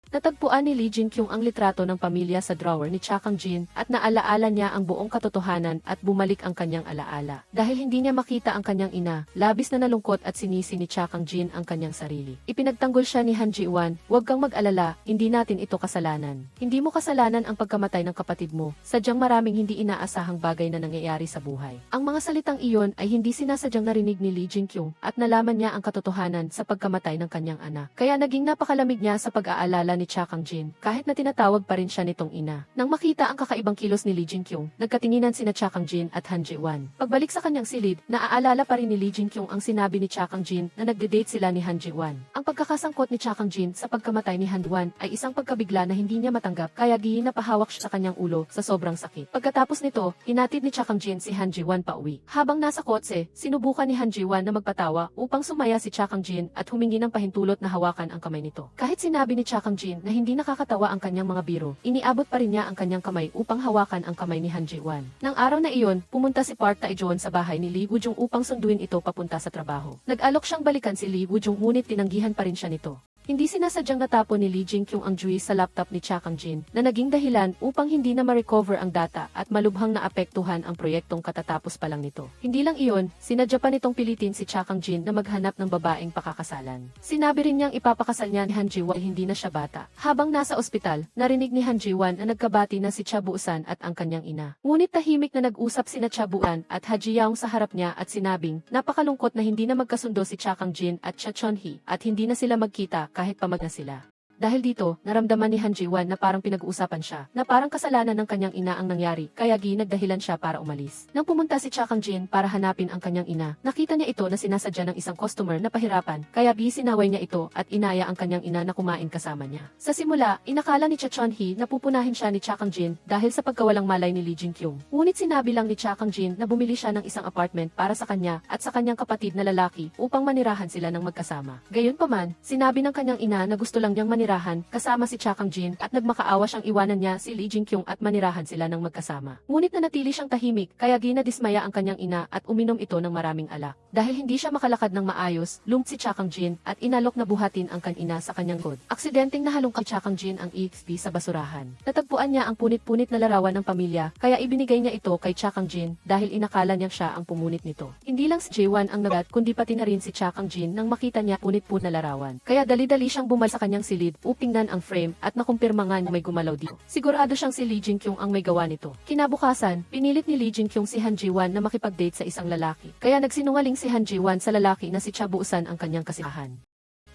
Natagpuan ni Lee Jin-kyung ang litrato ng pamilya sa drawer ni Cha Kang-jin at naalaala niya ang buong katotohanan at bumalik ang kanyang alaala. Dahil hindi niya makita ang kanyang ina, labis na nalungkot at sinisi ni Cha Kang-jin ang kanyang sarili. Ipinagtanggol siya ni Han Ji-won, "Huwag kang mag-alala, hindi natin ito kasalanan. Hindi mo kasalanan ang pagkamatay ng kapatid mo, sadyang maraming hindi inaasahang bagay na nangyayari sa buhay." Ang mga salitang iyon ay hindi sinasadyang narinig ni Lee Jin-kyung at nalaman niya ang katotohanan sa pagkamatay ng kanyang anak. Kaya naging napakalamig niya sa pag-aalala ni Cha Kang-jin, kahit na tinatawag pa rin siya nitong ina. Nang makita ang kakaibang kilos ni Lee Jin-kyung, nagkatinginan sina Cha Kang-jin at Han Ji-won. Pagbalik sa kanyang silid, naaalala pa rin ni Lee Jin-kyung ang sinabi ni Cha Kang-jin na nagde-date sila ni Han Ji-won. Ang pagkakasangkot ni Cha Kang-jin sa pagkamatay ni Han Ji-won ay isang pagkabigla na hindi niya matanggap kaya napahawak siya sa kanyang ulo sa sobrang sakit. Pagkatapos nito, hinatid ni Cha Kang-jin si Han Ji-won pauwi. Habang nasa kotse, sinubukan ni Han Ji-won na magpatawa upang sumaya si Cha Kang-jin at humingi ng pahintulot na hawakan ang kamay nito. Kahit sinabi ni Cha Kang-jin na hindi nakakatawa ang kanyang mga biro, iniabot pa rin niya ang kanyang kamay upang hawakan ang kamay ni Han Ji-won. Nang araw na iyon, pumunta si Park Tae-joon sa bahay ni Lee Woo-jung upang sunduin ito papunta sa trabaho. Nag-alok siyang balikan si Lee Woo-jung ngunit tinanggihan pa rin siya nito. Hindi sinasadyang natapon ni Lee Jin-kyung ang juice sa laptop ni Cha Kang-jin na naging dahilan upang hindi na ma-recover ang data at malubhang naapektuhan ang proyektong katatapos pa lang nito. Hindi lang iyon, sinadya pa nitong pilitin si Cha Kang-jin na maghanap ng babaeng pakakasalan. Sinabi rin niyang ipapakasal niya ni Han Ji-won hindi na siya bata. Habang nasa ospital, narinig ni Han Ji-won na nagkabati na si Cha Bu-san at ang kanyang ina. Ngunit tahimik na nag-usap sina Cha Bu-an at Ha Ji-young sa harap niya at sinabing, napakalungkot na hindi na magkasundo si Cha Kang-jin at Cha Chon-hee at hindi na sila magkita kahit pamag na sila. Dahil dito, naramdaman ni Han Ji-won na parang pinag-uusapan siya, na parang kasalanan ng kanyang ina ang nangyari, kaya nagdahilan siya para umalis. Nang pumunta si Cha Kang-jin para hanapin ang kanyang ina, nakita niya ito na sinasadya ng isang customer na pahirapan, kaya sinaway niya ito at inaya ang kanyang ina na kumain kasama niya. Sa simula, inakala ni Cha Chon-hee na pupunahin siya ni Cha Kang-jin dahil sa pagkawalang malay ni Lee Jin-kyung. Ngunit sinabi lang ni Cha Kang-jin na bumili siya ng isang apartment para sa kanya at sa kanyang kapatid na lalaki upang manirahan sila ng magkasama. Gayunpaman, sinabi ng kanyang ina na gusto lang niyang manirahan kasama si Cha Kang-jin at nagmakaawa siyang iwanan niya si Lee Jin-kyung at manirahan sila ng magkasama. Ngunit nanatili siyang tahimik kaya nadismaya ang kanyang ina at uminom ito ng maraming alak. Dahil hindi siya makalakad ng maayos, lump si Cha Kang-jin at inalok na buhatin ang kanina sa kanyang god. Aksidenteng nahalungkat Cha Kang-jin ang EXP sa basurahan. Natagpuan niya ang punit-punit na larawan ng pamilya kaya ibinigay niya ito kay Cha Kang-jin dahil inakala niyang siya ang pumunit nito. Hindi lang si Jae-won ang nagat kundi pati na rin si Cha Kang-jin nang makita niya punit-punit na larawan. Kaya dali-dali siyang bumalik sa kanyang silid upang ang frame at nakumpirma nga na may gumalaw dito. Sigurado siyang si Lee Jin-kyung ang may gawa nito. Kinabukasan, pinilit ni Lee Jin-kyung si Han Ji-won na makipag-date sa isang lalaki. Kaya nagsinungaling si Han Ji-won sa lalaki na si Cha Bu-san ang kanyang kasiyahan.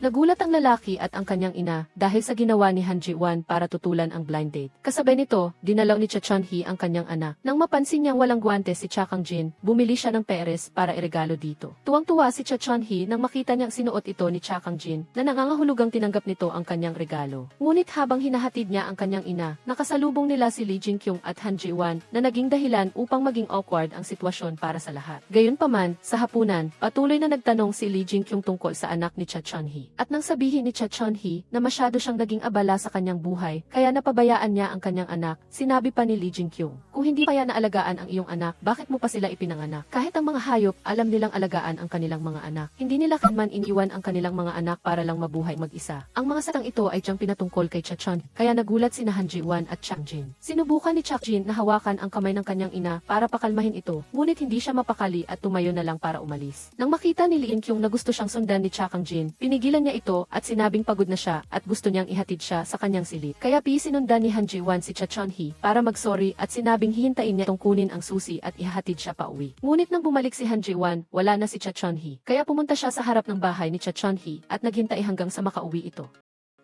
Nagulat ang lalaki at ang kanyang ina dahil sa ginawa ni Han Ji-won para tutulan ang blind date. Kasabay nito, dinalaw ni Cha Chon-hee ang kanyang anak. Nang mapansin niyang walang guwante si Cha Kang-jin, bumili siya ng peres para iregalo dito. Tuwang-tuwa si Cha Chon-hee nang makita niyang sinuot ito ni Cha Kang-jin na nangangahulugang tinanggap nito ang kanyang regalo. Ngunit habang hinahatid niya ang kanyang ina, nakasalubong nila si Lee Jin-kyung at Han Ji-won na naging dahilan upang maging awkward ang sitwasyon para sa lahat. Gayunpaman, sa hapunan, patuloy na nagtanong si Lee Jin-kyung tungkol sa anak ni Cha Chon-hee. At nang sabihin ni Cha Chon-hee na masyado siyang naging abala sa kanyang buhay, kaya napabayaan niya ang kanyang anak, sinabi pa ni Lee Jin-kyung, kung hindi pa yan naalagaan ang iyong anak, bakit mo pa sila ipinanganak? Kahit ang mga hayop, alam nilang alagaan ang kanilang mga anak. Hindi nila kailanman iniwan ang kanilang mga anak para lang mabuhay mag-isa. Ang mga satang ito ay diyang pinatungkol kay Cha Chon, kaya nagulat sina Han Ji-won at Chang Jin. Sinubukan ni Chang Jin na hawakan ang kamay ng kanyang ina para pakalmahin ito, ngunit hindi siya mapakali at tumayo na lang para umalis. Nang makita ni Lee In-kyung na gusto siyang sundan ni Cha Kang-jin, pinigilan niya ito at sinabing pagod na siya at gusto niyang ihatid siya sa kanyang silid. Kaya sinundan ni Han Ji-won si Cha Chon-hee para magsorry at sinabing hihintayin niya itong kunin ang susi at ihahatid siya pauwi. Ngunit nang bumalik si Han Ji-won, wala na si Cha Chon-hee. Kaya pumunta siya sa harap ng bahay ni Cha Chon-hee at naghintay hanggang sa makauwi ito.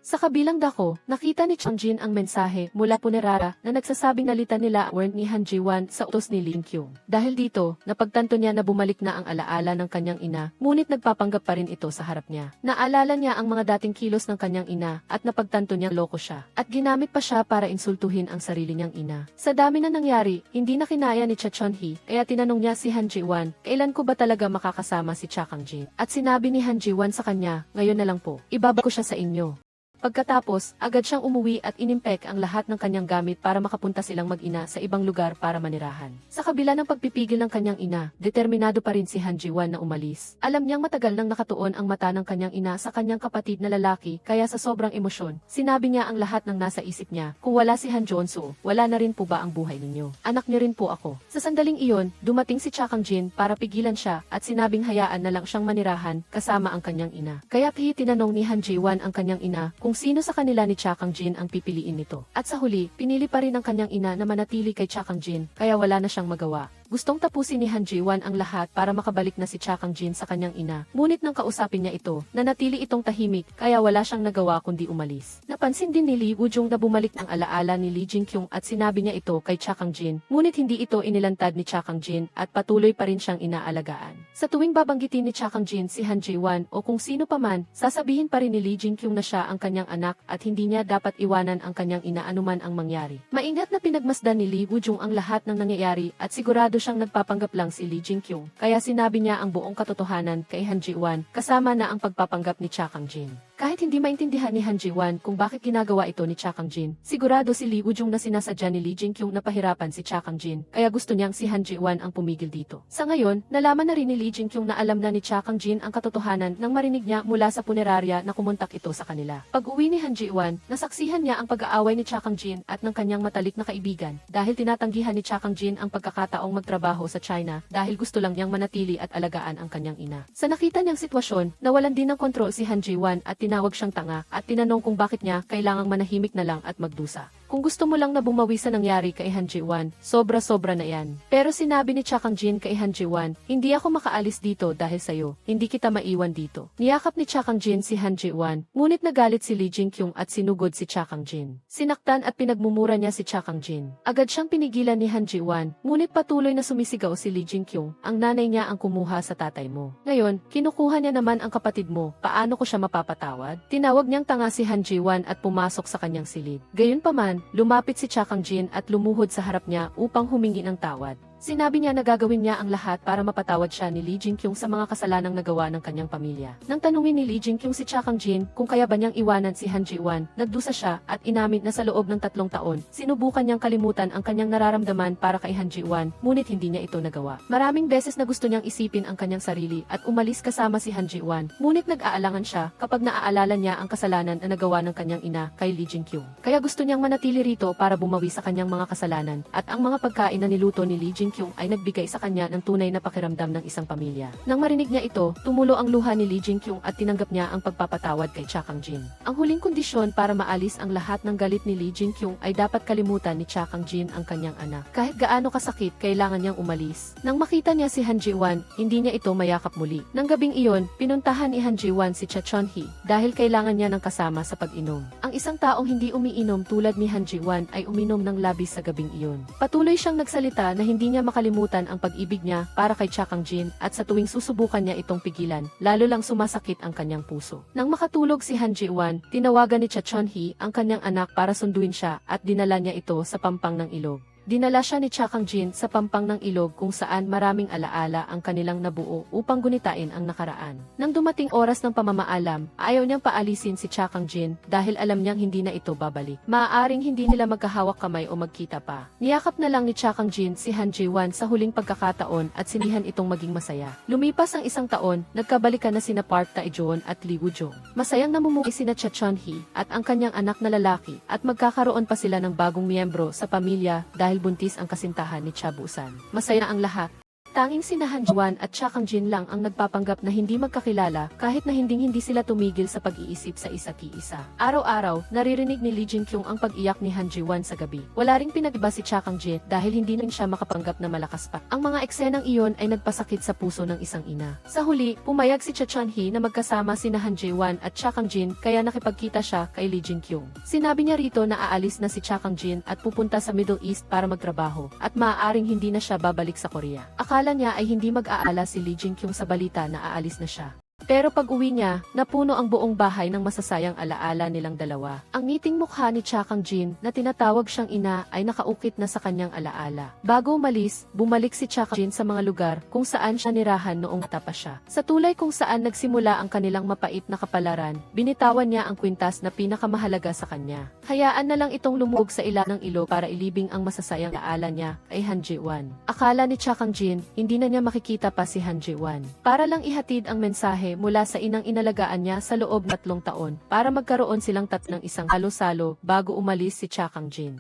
Sa kabilang dako, nakita ni Chang Jin ang mensahe mula Punerara na nagsasabing nalitan nila ang warrant ni Han Ji-won sa utos ni Lee In-kyung. Dahil dito, napagtanto niya na bumalik na ang alaala ng kanyang ina, ngunit nagpapanggap pa rin ito sa harap niya. Naalala niya ang mga dating kilos ng kanyang ina at napagtanto niyang loko siya. At ginamit pa siya para insultuhin ang sarili niyang ina. Sa dami na nangyari, hindi na kinaya ni Cha Chon-hee, kaya tinanong niya si Han Ji-won, kailan ko ba talaga makakasama si Cha Kang-jin? At sinabi ni Han Ji-won sa kanya, ngayon na lang po, ibaba ko siya sa inyo. Pagkatapos, agad siyang umuwi at inimpek ang lahat ng kanyang gamit para makapunta silang mag-ina sa ibang lugar para manirahan. Sa kabila ng pagpipigil ng kanyang ina, determinado pa rin si Han Ji-won na umalis. Alam niyang matagal nang nakatuon ang mata ng kanyang ina sa kanyang kapatid na lalaki, kaya sa sobrang emosyon, sinabi niya ang lahat ng nasa isip niya. Kung wala si Han Jong-soo, wala na rin po ba ang buhay ninyo? Anak niyo rin po ako. Sa sandaling iyon, dumating si Cha Kang-jin para pigilan siya at sinabing hayaan na lang siyang manirahan kasama ang kanyang ina. Kaya tinanong ni Han Ji-won ang kanyang ina kung sino sa kanila ni Cha Kang-jin ang pipiliin nito. At sa huli, pinili pa rin ng kanyang ina na manatili kay Cha Kang-jin, kaya wala na siyang magawa. Gustong tapusin ni Han Ji-won ang lahat para makabalik na si Cha Kang-jin sa kanyang ina. Ngunit nang kausapin niya ito, nanatili itong tahimik, kaya wala siyang nagawa kundi umalis. Napansin din ni Lee Woo-jung na bumalik ang alaala ni Lee Jin-kyung at sinabi niya ito kay Cha Kang-jin. Ngunit hindi ito inilantad ni Cha Kang-jin at patuloy pa rin siyang inaalagaan. Sa tuwing babanggitin ni Cha Kang-jin si Han Ji-won o kung sino paman, sasabihin pa rin ni Lee Jin-kyung na siya ang kanyang anak at hindi niya dapat iwanan ang kanyang ina anuman ang mangyari. Maingat na pinagmasdan ni Lee Woo-jung ang lahat ng nangyayari at sigurado siyang nagpapanggap lang si Lee Jin-kyung, kaya sinabi niya ang buong katotohanan kay Han Ji-won kasama na ang pagpapanggap ni Cha Kang-jin. Kahit hindi maintindihan ni Han Ji-won kung bakit ginagawa ito ni Cha Kang-jin, sigurado si Lee Woo-jung na sinasadya ni Lee Jin-kyung na pahirapan si Cha Kang-jin, kaya gusto niyang si Han Ji-won ang pumigil dito. Sa ngayon, nalaman na rin ni Lee Jin-kyung na alam na ni Cha Kang-jin ang katotohanan nang marinig niya mula sa punerarya na kumontak ito sa kanila. Pag-uwi ni Han Ji-won, nasaksihan niya ang pag-aaway ni Cha Kang-jin at ng kanyang matalik na kaibigan dahil tinatanggihan ni Cha Kang-jin ang pagkakataong magtrabaho sa China dahil gusto lang niyang manatili at alagaan ang kanyang ina. Sa nakita niyang sitwasyon, nawalan din ng kontrol si Han Ji-won at tinawag siyang tanga at tinanong kung bakit niya kailangang manahimik na lang at magdusa. Kung gusto mo lang na bumawi sa nangyari kay Han Ji-won, sobra-sobra na yan. Pero sinabi ni Cha Kang-jin kay Han Ji-won, hindi ako makaalis dito dahil sa'yo, hindi kita maiwan dito. Niyakap ni Cha Kang-jin si Han Ji-won, ngunit nagalit si Lee Jin-kyung at sinugod si Cha Kang-jin. Sinaktan at pinagmumura niya si Cha Kang-jin. Agad siyang pinigilan ni Han Ji-won, ngunit patuloy na sumisigaw si Lee Jin-kyung, ang nanay niya ang kumuha sa tatay mo. Ngayon, kinukuha niya naman ang kapatid mo, paano ko siya mapapatawad? Tinawag niyang tanga si Han Ji-won at pumasok sa kanyang silid. Gayunpaman, lumapit si Cha Kang-jin at lumuhod sa harap niya upang humingi ng tawad. Sinabi niya na gagawin niya ang lahat para mapatawad siya ni Lee Jin-kyung sa mga kasalanang nagawa ng kanyang pamilya. Nang tanungin ni Lee Jin-kyung si Cha Kang-jin kung kaya ba niyang iwanan si Han Ji-won, nagdusa siya at inamin na sa loob ng 3 taon, sinubukan niyang kalimutan ang kanyang nararamdaman para kay Han Ji-won, ngunit hindi niya ito nagawa. Maraming beses na gusto niyang isipin ang kanyang sarili at umalis kasama si Han Ji-won, ngunit nag-aalangan siya kapag naaalala niya ang kasalanan na nagawa ng kanyang ina kay Lee Jin-kyung. Kaya gusto niyang manatili rito para bumawi sa kanyang mga kasalanan at ang mga pagkain na niluto ni Lee Jin Jin-kyung ay nagbigay sa kanya ng tunay na pakiramdam ng isang pamilya. Nang marinig niya ito, tumulo ang luha ni Lee Jin-kyung at tinanggap niya ang pagpapatawad kay Cha Kang-jin. Ang huling kondisyon para maalis ang lahat ng galit ni Lee Jin-kyung ay dapat kalimutan ni Cha Kang-jin ang kanyang anak. Kahit gaano kasakit, kailangan niyang umalis. Nang makita niya si Han Ji-won, hindi niya ito mayakap muli. Nang gabing iyon, pinuntahan ni Han Ji-won si Cha Chon-hee dahil kailangan niya ng kasama sa pag-inom. Ang isang taong hindi umiinom tulad ni Han Ji-won ay uminom ng labis sa gabing iyon. Patuloy siyang nagsalita na hindi niya makalimutan ang pag-ibig niya para kay Cha Kang-jin at sa tuwing susubukan niya itong pigilan, lalo lang sumasakit ang kanyang puso. Nang makatulog si Han Ji-won, tinawagan ni Cha Chon-hee ang kanyang anak para sunduin siya at dinala niya ito sa pampang ng ilog. Dinala siya ni Cha Kang-jin sa pampang ng ilog kung saan maraming alaala ang kanilang nabuo upang gunitain ang nakaraan. Nang dumating oras ng pamamaalam, ayaw niyang paalisin si Cha Kang-jin dahil alam niyang hindi na ito babalik. Maaaring hindi nila magkahawak kamay o magkita pa. Niyakap na lang ni Cha Kang-jin si Han Ji-won sa huling pagkakataon at sinihan itong maging masaya. Lumipas ang isang taon, nagkabalikan na sina Park Tae-joon at Lee Woo-jung. Masayang namumuhay sina Cha Chon-hee at ang kanyang anak na lalaki at magkakaroon pa sila ng bagong miyembro sa pamilya dahil buntis ang kasintahan ni Cha Busan. Masaya ang lahat. Tanging sina Han Ji-won at Cha Kang-jin lang ang nagpapanggap na hindi magkakilala kahit na hindi sila tumigil sa pag-iisip sa isa't isa. Araw-araw, naririnig ni Lee Jin-kyung ang pag-iyak ni Han Ji-won sa gabi. Wala ring pinag-iba si Cha Kang-jin dahil hindi rin siya makapanggap na malakas pa. Ang mga eksenang iyon ay nagpasakit sa puso ng isang ina. Sa huli, pumayag si Cha Chon-hee na magkasama sina Han Ji-won at Cha Kang-jin kaya nakipagkita siya kay Lee Jin-kyung. Sinabi niya rito na aalis na si Cha Kang-jin at pupunta sa Middle East para magtrabaho at maaaring hindi na siya babalik sa Korea. Akala niya ay hindi mag-aala si Lee Jin-kyung sa balita na aalis na siya. Pero pag-uwi niya, napuno ang buong bahay ng masasayang alaala nilang dalawa. Ang ngiting mukha ni Cha Kang-jin na tinatawag siyang ina ay nakaukit na sa kanyang alaala. Bago umalis, bumalik si Cha Kang-jin sa mga lugar kung saan siya nirahan noong bata pa siya. Sa tulay kung saan nagsimula ang kanilang mapait na kapalaran, binitawan niya ang kwintas na pinakamahalaga sa kanya. Hayaan na lang itong lumubog sa ila ng ilo para ilibing ang masasayang alaala niya kay Han Ji-won. Akala ni Cha Kang-jin, hindi na niya makikita pa si Han Ji-won. Para lang ihatid ang mensahe mula sa inang inalagaan niya sa loob 3 taon para magkaroon silang ng isang halo-salo bago umalis si Cha Kang-jin.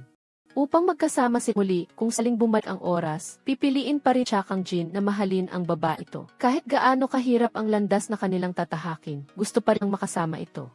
Upang magkasama si muli, kung saling bumalik ang oras, pipiliin pa rin Cha Kang-jin na mahalin ang babae ito. Kahit gaano kahirap ang landas na kanilang tatahakin, gusto pa rin makasama ito.